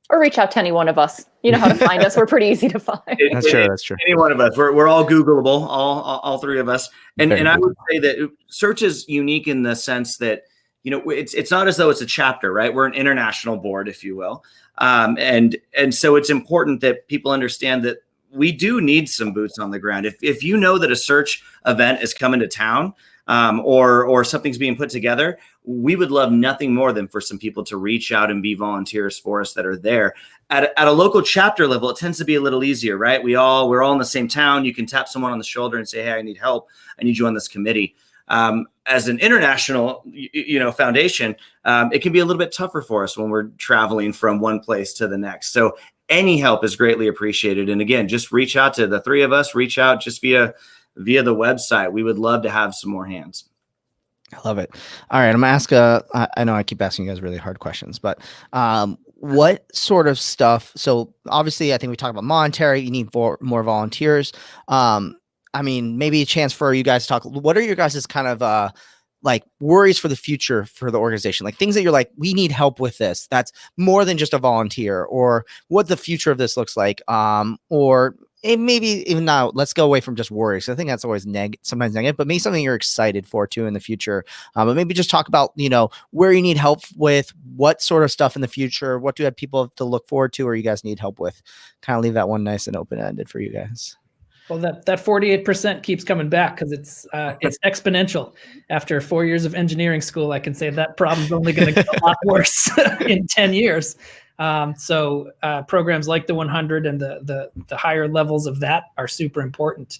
Or reach out to any one of us. You know how to find us. We're pretty easy to find. That's true. That's true. Any one of us. We're all Googleable, all three of us. And I would say that search is unique in the sense that, it's not as though it's a chapter, right? We're an international board, if you will. And so it's important that people understand that we do need some boots on the ground. If you know that a search event is coming to town, or something's being put together, we would love nothing more than for some people to reach out and be volunteers for us that are there. At a local chapter level, it tends to be a little easier, right? We're all in the same town. You can tap someone on the shoulder and say, hey, I need help. I need you on this committee. As an international, foundation, it can be a little bit tougher for us when we're traveling from one place to the next. So any help is greatly appreciated. And again, just reach out to the three of us, reach out just via the website. We would love to have some more hands. I love it. All right. I'm going to ask, I know I keep asking you guys really hard questions, but what sort of stuff? So obviously I think we talked about monetary, you need more volunteers. Maybe a chance for you guys to talk. What are your guys' kind of like worries for the future for the organization? Like things that you're like, we need help with this. That's more than just a volunteer, or what the future of this looks like. Or maybe even now, let's go away from just worries. I think that's always sometimes negative, but maybe something you're excited for too in the future. But maybe just talk about, where you need help with, what sort of stuff in the future, what do you have people to look forward to, or you guys need help with? Kind of leave that one nice and open-ended for you guys. Well, that 48% keeps coming back because it's exponential. After 4 years of engineering school, I can say that problem's only going to get a lot worse in 10 years. So programs like the 100 and the higher levels of that are super important.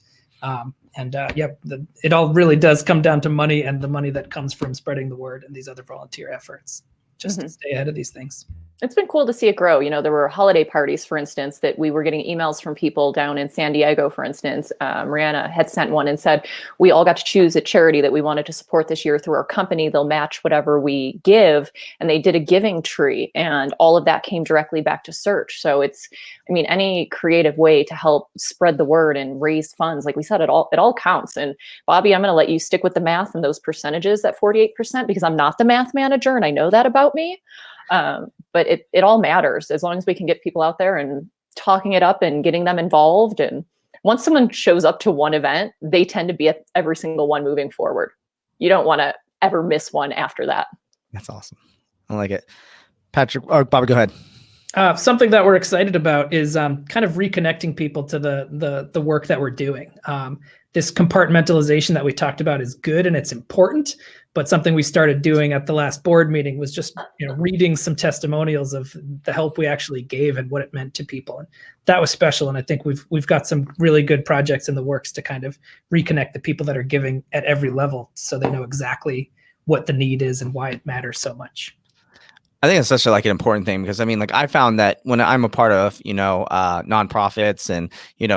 It all really does come down to money and the money that comes from spreading the word and these other volunteer efforts, just to stay ahead of these things. It's been cool to see it grow. There were holiday parties, for instance, that we were getting emails from people down in San Diego, for instance. Mariana had sent one and said, we all got to choose a charity that we wanted to support this year through our company. They'll match whatever we give. And they did a giving tree, and all of that came directly back to search. So it's, any creative way to help spread the word and raise funds. Like we said, it all counts. And Bobby, I'm going to let you stick with the math and those percentages, that 48%, because I'm not the math manager and I know that about me. But it all matters as long as we can get people out there and talking it up and getting them involved. And once someone shows up to one event, they tend to be at every single one moving forward. You don't want to ever miss one after that. That's awesome. I like it. Patrick or Bobby, go ahead. Something that we're excited about is kind of reconnecting people to the work that we're doing. This compartmentalization that we talked about is good and it's important, but something we started doing at the last board meeting was just reading some testimonials of the help we actually gave and what it meant to people. And that was special. And I think we've got some really good projects in the works to kind of reconnect the people that are giving at every level so they know exactly what the need is and why it matters so much. I think it's such an important thing because I found that when I'm a part of, nonprofits and,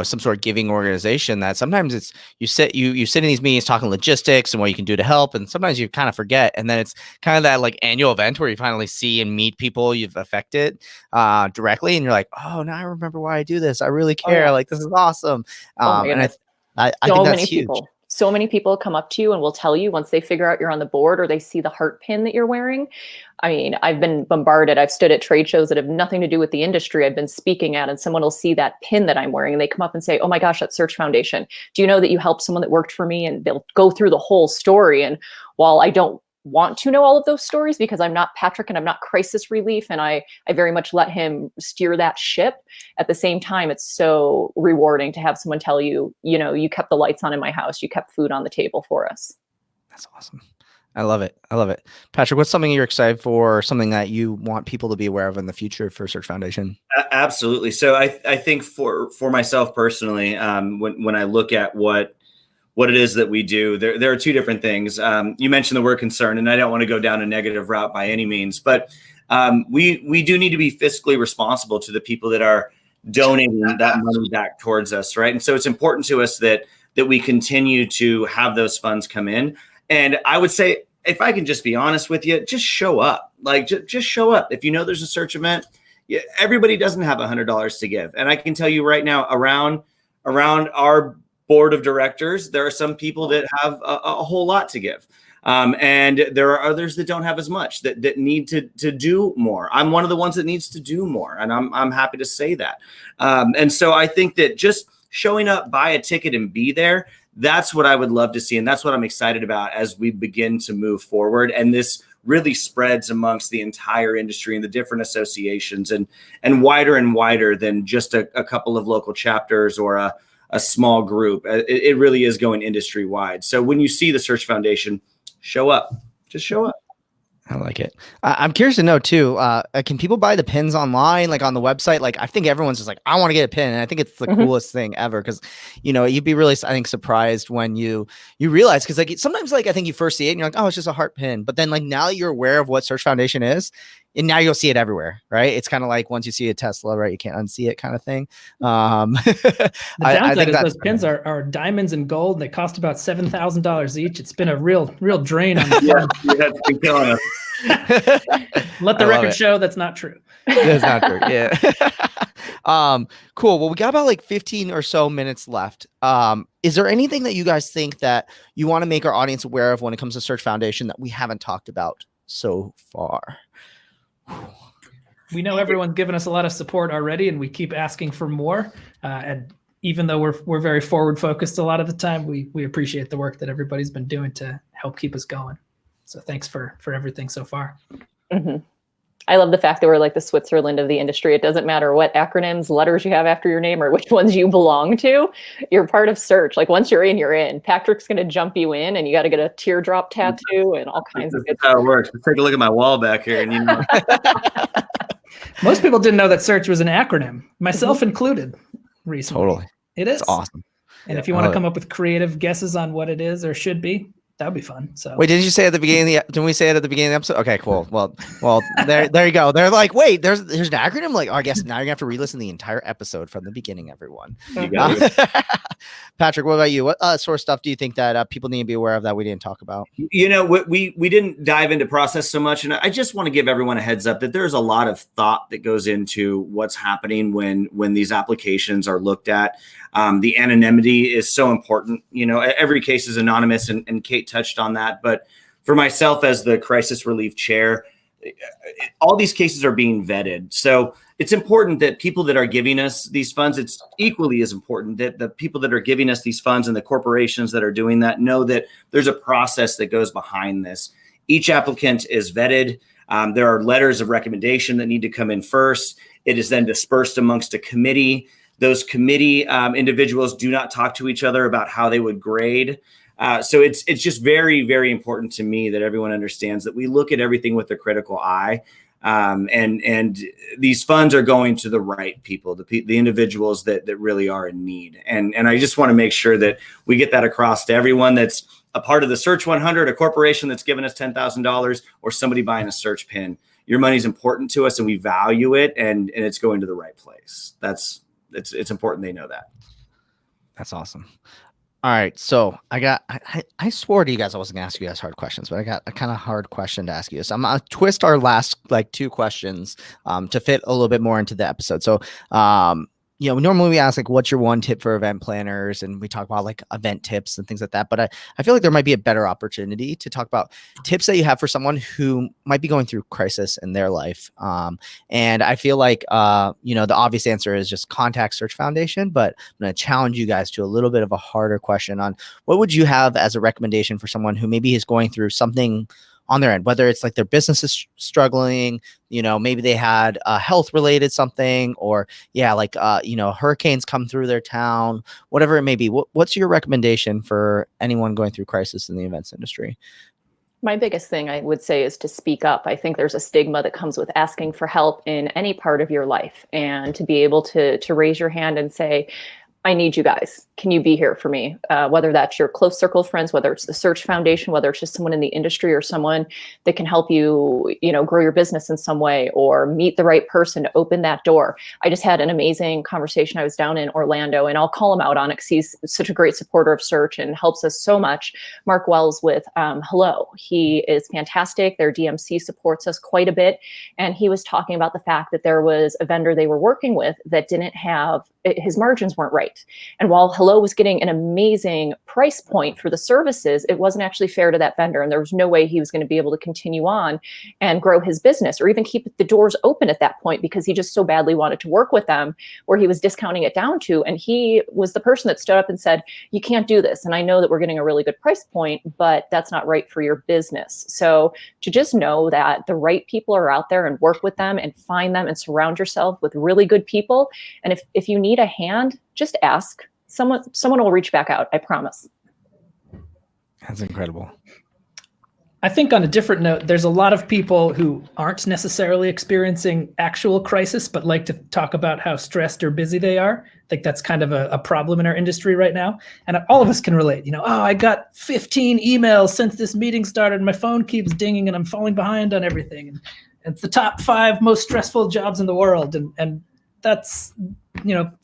some sort of giving organization, that sometimes it's you sit in these meetings talking logistics and what you can do to help. And sometimes you kind of forget. And then it's kind of that annual event where you finally see and meet people you've affected directly. And you're like, oh, now I remember why I do this. I really care. Oh, yeah. This is awesome. And I so think that's many huge. people. So many people come up to you and will tell you once they figure out you're on the board or they see the heart pin that you're wearing. I've been bombarded. I've stood at trade shows that have nothing to do with the industry I've been speaking at, and someone will see that pin that I'm wearing and they come up and say, oh my gosh, that's Search Foundation. Do you know that you helped someone that worked for me? And they'll go through the whole story. And while I don't want to know all of those stories because I'm not Patrick and I'm not crisis relief, and I very much let him steer that ship. At the same time, it's so rewarding to have someone tell you, you kept the lights on in my house, you kept food on the table for us. That's awesome. I love it. Patrick, what's something you're excited for, or something that you want people to be aware of in the future for Search Foundation? Absolutely. So I think for myself personally, when I look at what it is that we do, there are two different things. You mentioned the word concern, and I don't want to go down a negative route by any means, but we do need to be fiscally responsible to the people that are donating that money back towards us, right? And so it's important to us that we continue to have those funds come in. And I would say, if I can just be honest with you, just show up. Like, just show up. If you know there's a search event, everybody doesn't have $100 to give. And I can tell you right now, around our board of directors, there are some people that have a whole lot to give. And there are others that don't have as much, that need to do more. I'm one of the ones that needs to do more. And I'm happy to say that. And so I think that just showing up, buy a ticket and be there, that's what I would love to see. And that's what I'm excited about as we begin to move forward. And this really spreads amongst the entire industry and the different associations, and wider than just a couple of local chapters or a small group. It really is going industry wide. So when you see the Search Foundation, show up. Just show up. I like it. I'm curious to know too, can people buy the pins online, like on the website? Like, I think everyone's just like, I want to get a pin. And I think it's the coolest thing ever. Cause you'd be really, I think, surprised when you realize, cause like sometimes, like, I think you first see it and you're like, oh, it's just a heart pin. But then, like, now you're aware of what Search Foundation is, and now you'll see it everywhere, right? It's kind of like once you see a Tesla, right, you can't unsee it, kind of thing. The downside is those pins are diamonds and gold. They cost about $7,000 each. It's been a real drain on the It's been killing us. Let the record show that's not true. That's not true. Yeah. Cool. Well, we got about like 15 or so minutes left. Is there anything that you guys think that you want to make our audience aware of when it comes to Search Foundation that we haven't talked about so far? We know everyone's given us a lot of support already, and we keep asking for more. And even though we're very forward focused a lot of the time, we appreciate the work that everybody's been doing to help keep us going. So thanks for everything so far. Mm-hmm. I love the fact that we're like the Switzerland of the industry. It doesn't matter what acronyms, letters you have after your name or which ones you belong to. You're part of Search. Like, once you're in, you're in. Patrick's going to jump you in, and you got to get a teardrop tattoo and all kinds of good stuff. That's how it works. Let's take a look at my wall back here. And Most people didn't know that Search was an acronym, myself included, recently. Totally. It is. It's awesome. And if you want to come up with creative guesses on what it is or should be, that would be fun. So wait, didn't you say at the beginning of didn't we say it at the beginning of the episode? Okay, cool. Well, there you go. They're like, wait, there's an acronym. Like, oh, I guess now you're gonna have to re-listen the entire episode from the beginning, everyone. Patrick, what about you? What sort of stuff do you think that people need to be aware of that we didn't talk about? We didn't dive into process so much, and I just want to give everyone a heads up that there's a lot of thought that goes into what's happening when these applications are looked at. The anonymity is so important. Every case is anonymous, and Kate touched on that. But for myself as the crisis relief chair, all these cases are being vetted. So it's important that people that are giving us these funds, it's equally as important that the people that are giving us these funds and the corporations that are doing that know that there's a process that goes behind this. Each applicant is vetted. There are letters of recommendation that need to come in first. It is then dispersed amongst a committee. Those committee individuals do not talk to each other about how they would grade. So it's just very, very important to me that everyone understands that we look at everything with a critical eye. And these funds are going to the right people, the individuals that really are in need. And I just want to make sure that we get that across to everyone that's a part of the Search 100, a corporation that's given us $10,000, or somebody buying a search pin. Your money's important to us, and we value it, and it's going to the right place. It's important they know that. That's awesome. All right. So I swore to you guys I wasn't gonna ask you guys hard questions, but I got a kind of hard question to ask you. So I'm gonna twist our last like two questions to fit a little bit more into the episode. So normally we ask like, what's your one tip for event planners? And we talk about like event tips and things like that. But I feel like there might be a better opportunity to talk about tips that you have for someone who might be going through crisis in their life. And I feel like, the obvious answer is just contact Search Foundation, but I'm going to challenge you guys to a little bit of a harder question on what would you have as a recommendation for someone who maybe is going through something on their end, whether it's like their business is struggling, maybe they had a health related something, or hurricanes come through their town, whatever it may be. What's your recommendation for anyone going through crisis in the events industry? My biggest thing I would say is to speak up. I think there's a stigma that comes with asking for help in any part of your life, and to be able to raise your hand and say, I need you guys. can you be here for me? Whether that's your close circle of friends, whether it's the Search Foundation, whether it's just someone in the industry or someone that can help you, grow your business in some way, or meet the right person to open that door. I just had an amazing conversation. I was down in Orlando, and I'll call him out on it because he's such a great supporter of Search and helps us so much. Mark Wells with Hello. He is fantastic. Their DMC supports us quite a bit. And he was talking about the fact that there was a vendor they were working with that didn't have, his margins weren't right. And while Hello was getting an amazing price point for the services, it wasn't actually fair to that vendor. And there was no way he was going to be able to continue on and grow his business or even keep the doors open at that point because he just so badly wanted to work with them, where he was discounting it down to. And he was the person that stood up and said, you can't do this. And I know that we're getting a really good price point, but that's not right for your business. So to just know that the right people are out there and work with them and find them and surround yourself with really good people. And if you need a hand, just ask. Someone will reach back out, I promise. That's incredible. I think on a different note, there's a lot of people who aren't necessarily experiencing actual crisis, but like to talk about how stressed or busy they are. I think that's kind of a problem in our industry right now. And all of us can relate, I got 15 emails since this meeting started. My phone keeps dinging and I'm falling behind on everything. And it's the top 5 most stressful jobs in the world. And that's,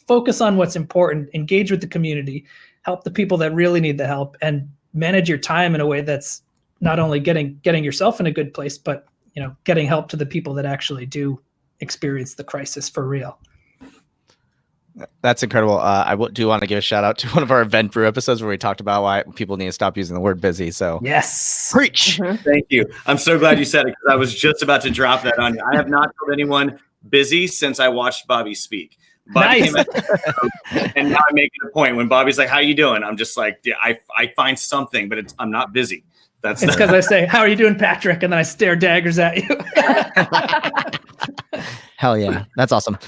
focus on what's important, engage with the community, help the people that really need the help, and manage your time in a way that's not only getting yourself in a good place, but getting help to the people that actually do experience the crisis for real. That's incredible. I do want to give a shout out to one of our Event Brew episodes where we talked about why people need to stop using the word busy. So yes, preach. Mm-hmm. Thank you. I'm so glad you said it because I was just about to drop that on you. I have not told anyone busy since I watched Bobby speak. Bobby nice. And now I'm making a point when Bobby's like, how you doing? I'm just like, yeah, I find something, but I'm not busy. It's because I say, how are you doing, Patrick? And then I stare daggers at you. Hell yeah. That's awesome.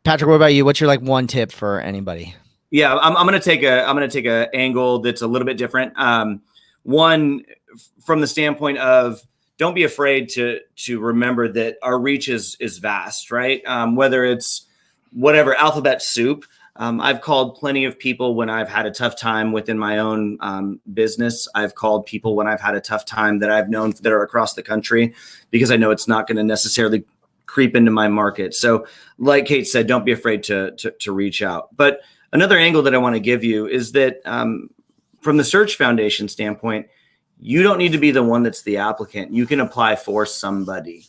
Patrick, what about you? What's your one tip for anybody? Yeah, I'm gonna take a angle that's a little bit different. One, from the standpoint of don't be afraid to remember that our reach is vast, right? Whether it's whatever alphabet soup. I've called plenty of people when I've had a tough time within my own business. I've called people when I've had a tough time that I've known that are across the country because I know it's not going to necessarily creep into my market. So like Kate said, don't be afraid to reach out. But another angle that I want to give you is that from the Search Foundation standpoint, you don't need to be the one that's the applicant. You can apply for somebody.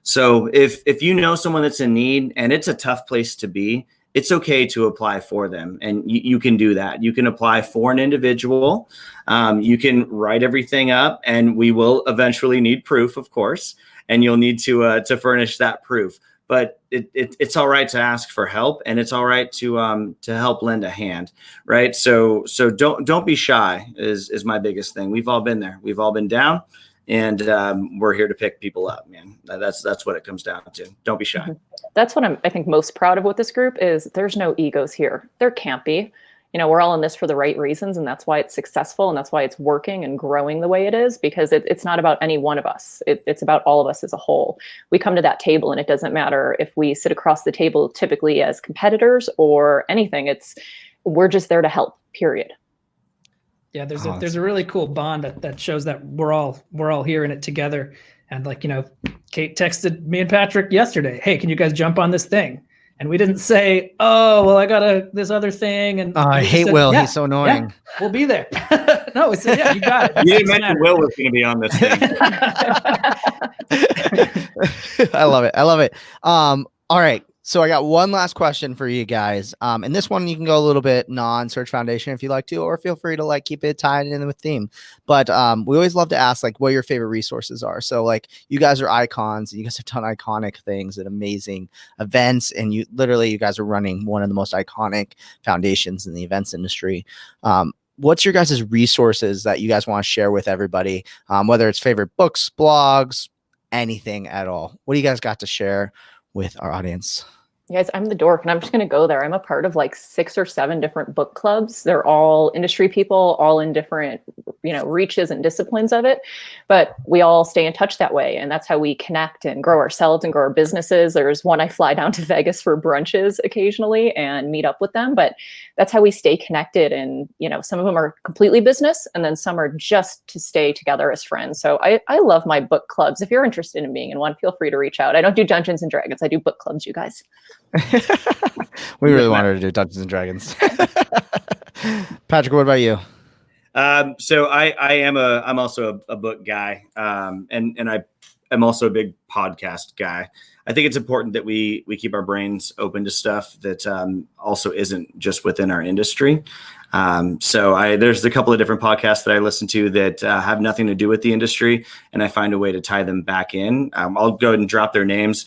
So if you know someone that's in need and it's a tough place to be, it's okay to apply for them. And you can do that. You can apply for an individual. You can write everything up, and we will eventually need proof, of course, and you'll need to furnish that proof. But it's all right to ask for help, and it's all right to help lend a hand, right? So don't be shy is my biggest thing. We've all been there. We've all been down. And we're here to pick people up, man. That's what it comes down to. Don't be shy. Mm-hmm. That's what I think most proud of with this group is there's no egos here. There can't be. We're all in this for the right reasons, and that's why it's successful, and that's why it's working and growing the way it is, because it's not about any one of us. It's about all of us as a whole. We come to that table, and it doesn't matter if we sit across the table typically as competitors or anything. We're just there to help, period. Yeah, there's a really cool bond that shows that we're all here in it together. And Kate texted me and Patrick yesterday, hey, can you guys jump on this thing? And we didn't say, oh, well, I got this other thing. And I hate said, Will. Yeah, he's so annoying. Yeah, we'll be there. No, we said, yeah, you got it. You didn't mention Will was going to be on this thing. I love it. All right. So I got one last question for you guys. And this one, you can go a little bit non-Search Foundation if you like to, or feel free to keep it tied in with theme. But we always love to ask what your favorite resources are. So you guys are icons. You guys have done iconic things at amazing events. And you guys are running one of the most iconic foundations in the events industry. What's your guys' resources that you guys want to share with everybody? Whether it's favorite books, blogs, anything at all. What do you guys got to share with our audience? You guys, I'm the dork, and I'm just going to go there. I'm a part of like 6 or 7 different book clubs. They're all industry people, all in different, reaches and disciplines of it. But we all stay in touch that way. And that's how we connect and grow ourselves and grow our businesses. There's one I fly down to Vegas for brunches occasionally and meet up with them. But that's how we stay connected. And, some of them are completely business, and then some are just to stay together as friends. So I love my book clubs. If you're interested in being in one, feel free to reach out. I don't do Dungeons and Dragons. I do book clubs, you guys. We really wanted to do Dungeons and Dragons. Patrick, what about you? So I'm also a book guy. And I am also a big podcast guy. I think it's important that we keep our brains open to stuff that also isn't just within our industry. So there's a couple of different podcasts that I listen to that have nothing to do with the industry, and I find a way to tie them back in. I'll go ahead and drop their names.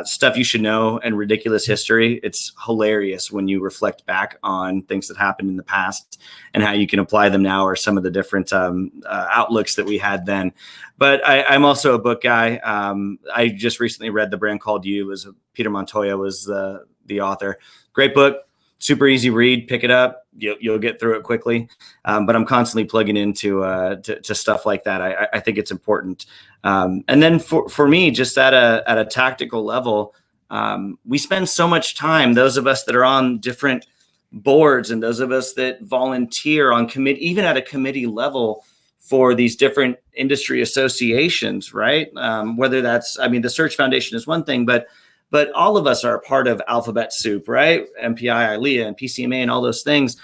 Stuff You Should Know and Ridiculous History. It's hilarious when you reflect back on things that happened in the past and how you can apply them now, or some of the different outlooks that we had then. But I'm also a book guy. I just recently read The Brand Called You. Peter Montoya was the author. Great book. Super easy read. Pick it up. You'll get through it quickly. But I'm constantly plugging into to stuff like that. I think it's important. And then for me, just at a tactical level, we spend so much time, those of us that are on different boards and those of us that volunteer on committee, even at a committee level for these different industry associations, right? Whether that's, the Search Foundation is one thing, but all of us are a part of Alphabet Soup, right? MPI, ILEA, and PCMA, and all those things.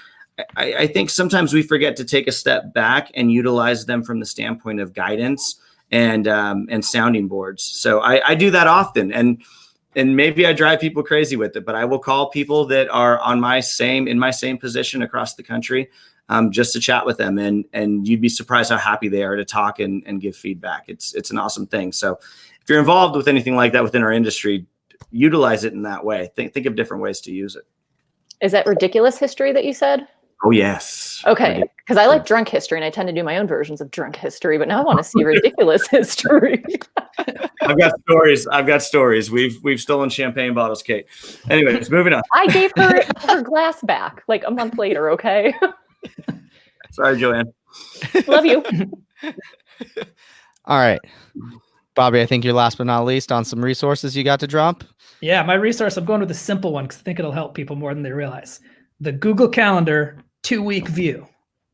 I think sometimes we forget to take a step back and utilize them from the standpoint of guidance and sounding boards. So I do that often, and maybe I drive people crazy with it, but I will call people that are in my same position across the country, just to chat with them, and you'd be surprised how happy they are to talk and give feedback. It's an awesome thing. So if you're involved with anything like that within our industry, utilize it in that way. Think of different ways to use it. Is that Ridiculous History that you said? Oh, yes. Okay, because I like Drunk History, and I tend to do my own versions of Drunk History, but now I want to see Ridiculous History. I've got stories. We've stolen champagne bottles, Kate. Anyways, moving on. I gave her glass back like a month later, okay? Sorry, Joanne. Love you. All right. Bobby, I think you're last but not least on some resources you got to drop. Yeah, my resource, I'm going with a simple one because I think it'll help people more than they realize. The Google Calendar 2-week view.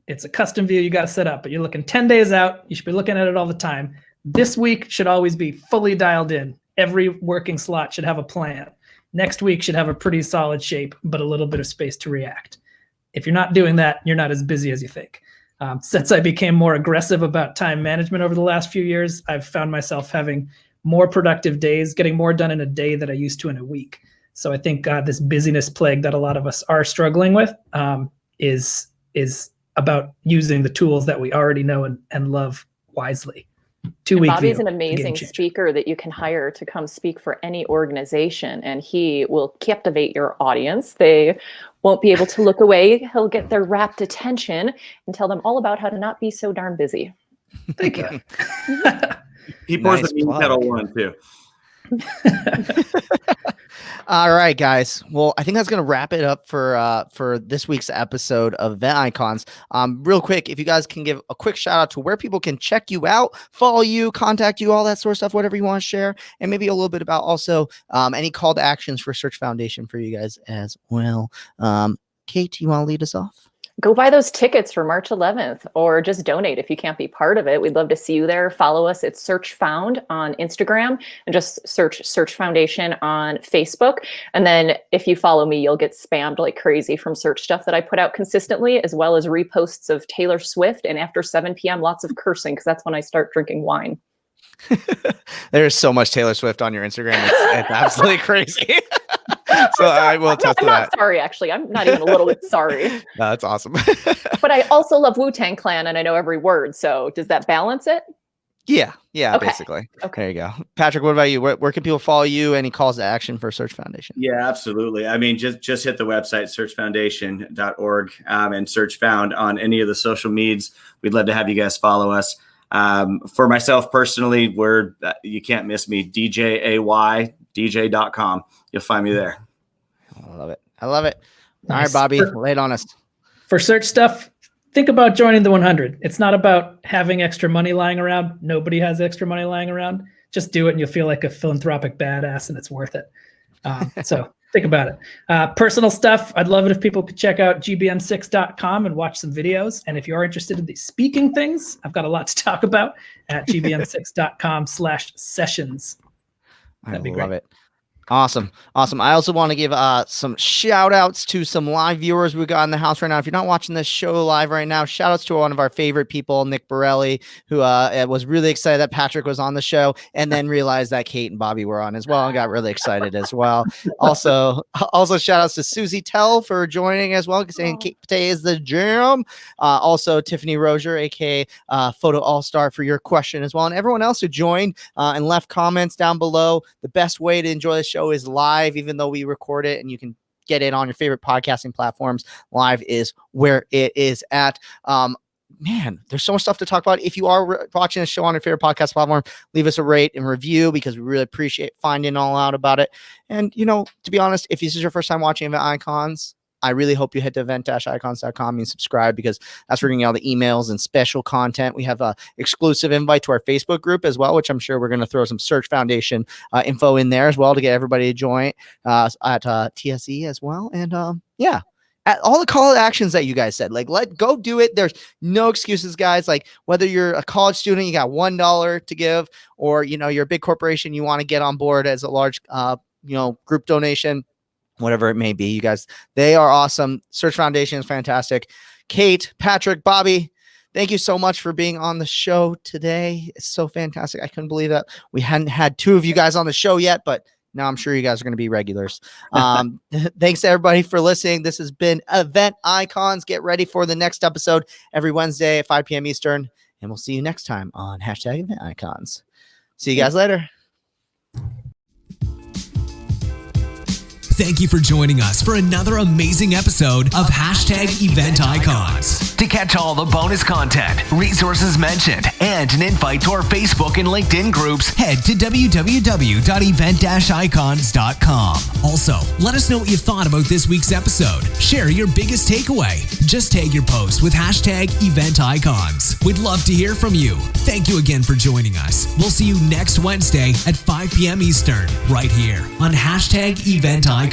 It's a custom view you got to set up, but you're looking 10 days out. You should be looking at it all the time. This week should always be fully dialed in. Every working slot should have a plan. Next week should have a pretty solid shape, but a little bit of space to react. If you're not doing that, you're not as busy as you think. Since I became more aggressive about time management over the last few years, I've found myself having more productive days, getting more done in a day than I used to in a week. So I think this busyness plague that a lot of us are struggling with is about using the tools that we already know and love wisely. 2-week Bobby's view, an amazing speaker that you can hire to come speak for any organization, and he will captivate your audience. They won't be able to look away. He'll get their rapt attention and tell them all about how to not be so darn busy. Thank you. He pours the mean kettle one too. All right, guys. Well, I think that's going to wrap it up for this week's episode of Event Icons. Real quick, if you guys can give a quick shout out to where people can check you out, follow you, contact you, all that sort of stuff, whatever you want to share, and maybe a little bit about also any call to actions for Search Foundation for you guys as well. Kate, do you want to lead us off? Go buy those tickets for March 11th, or just donate if you can't be part of it. We'd love to see you there. Follow us at Search Found on Instagram, and just search Search Foundation on Facebook. And then if you follow me, you'll get spammed like crazy from search stuff that I put out consistently, as well as reposts of Taylor Swift. And after 7 p.m., lots of cursing, because that's when I start drinking wine. There's so much Taylor Swift on your Instagram. It's absolutely crazy. So I will test that. I'm not sorry, actually. I'm not even a little bit sorry. No, that's awesome. But I also love Wu-Tang Clan, and I know every word. So does that balance it? Yeah, Okay. Basically. Okay. There you go. Patrick, what about you? Where can people follow you? Any calls to action for Search Foundation? Yeah, absolutely. I mean, just hit the website, searchfoundation.org, and search Found on any of the social medias. We'd love to have you guys follow us. For myself personally, you can't miss me, DJ.com. You'll find me there. I love it. I love it. All Nice. right, Bobby, lay it on us. For search stuff, think about joining the 100. It's not about having extra money lying around. Nobody has extra money lying around. Just do it and you'll feel like a philanthropic badass and it's worth it. So think about it. Personal stuff. I'd love it if people could check out gbn6.com and watch some videos. And if you are interested in these speaking things, I've got a lot to talk about at gbn6.com/sessions. That'd be great. Love it. Awesome. I also want to give some shout outs to some live viewers we got in the house right now. If you're not watching this show live right now, shout outs to one of our favorite people, Nick Borelli, who was really excited that Patrick was on the show and then realized that Kate and Bobby were on as well and got really excited as well. Also shout outs to Susie Tell for joining as well, saying Kate Patay is the jam. Also Tiffany Rozier, aka Photo All-Star, for your question as well. And everyone else who joined and left comments down below. The best way to enjoy the show is live, even though we record it and you can get it on your favorite podcasting platforms. Live is where it is at. Man, there's so much stuff to talk about. If you are watching the show on your favorite podcast platform, leave us a rate and review because we really appreciate finding all out about it. And, to be honest, if this is your first time watching Event Icons, I really hope you head to event-icons.com and subscribe because that's where you're getting all the emails and special content. We have a exclusive invite to our Facebook group as well, which I'm sure we're going to throw some Search Foundation info in there as well to get everybody to join at TSE as well. And at all the call to actions that you guys said, go do it. There's no excuses, guys. Like whether you're a college student, you got $1 to give, or you're a big corporation, you want to get on board as a large group donation. Whatever it may be, you guys, they are awesome. Search Foundation is fantastic. Kate, Patrick, Bobby, thank you so much for being on the show today. It's so fantastic. I couldn't believe that we hadn't had two of you guys on the show yet, but now I'm sure you guys are going to be regulars. Thanks to everybody for listening. This has been Event Icons. Get ready for the next episode every Wednesday at 5 p.m. Eastern, and we'll see you next time on #EventIcons. See you guys later. Thank you for joining us for another amazing episode of #Event Icons. To catch all the bonus content, resources mentioned, and an invite to our Facebook and LinkedIn groups, Head to www.event-icons.com. Also, let us know what you thought about this week's episode. Share your biggest takeaway. Just tag your post with #Event Icons. We'd love to hear from you. Thank you again for joining us. We'll see you next Wednesday at 5 p.m. Eastern, right here on #Event Icons.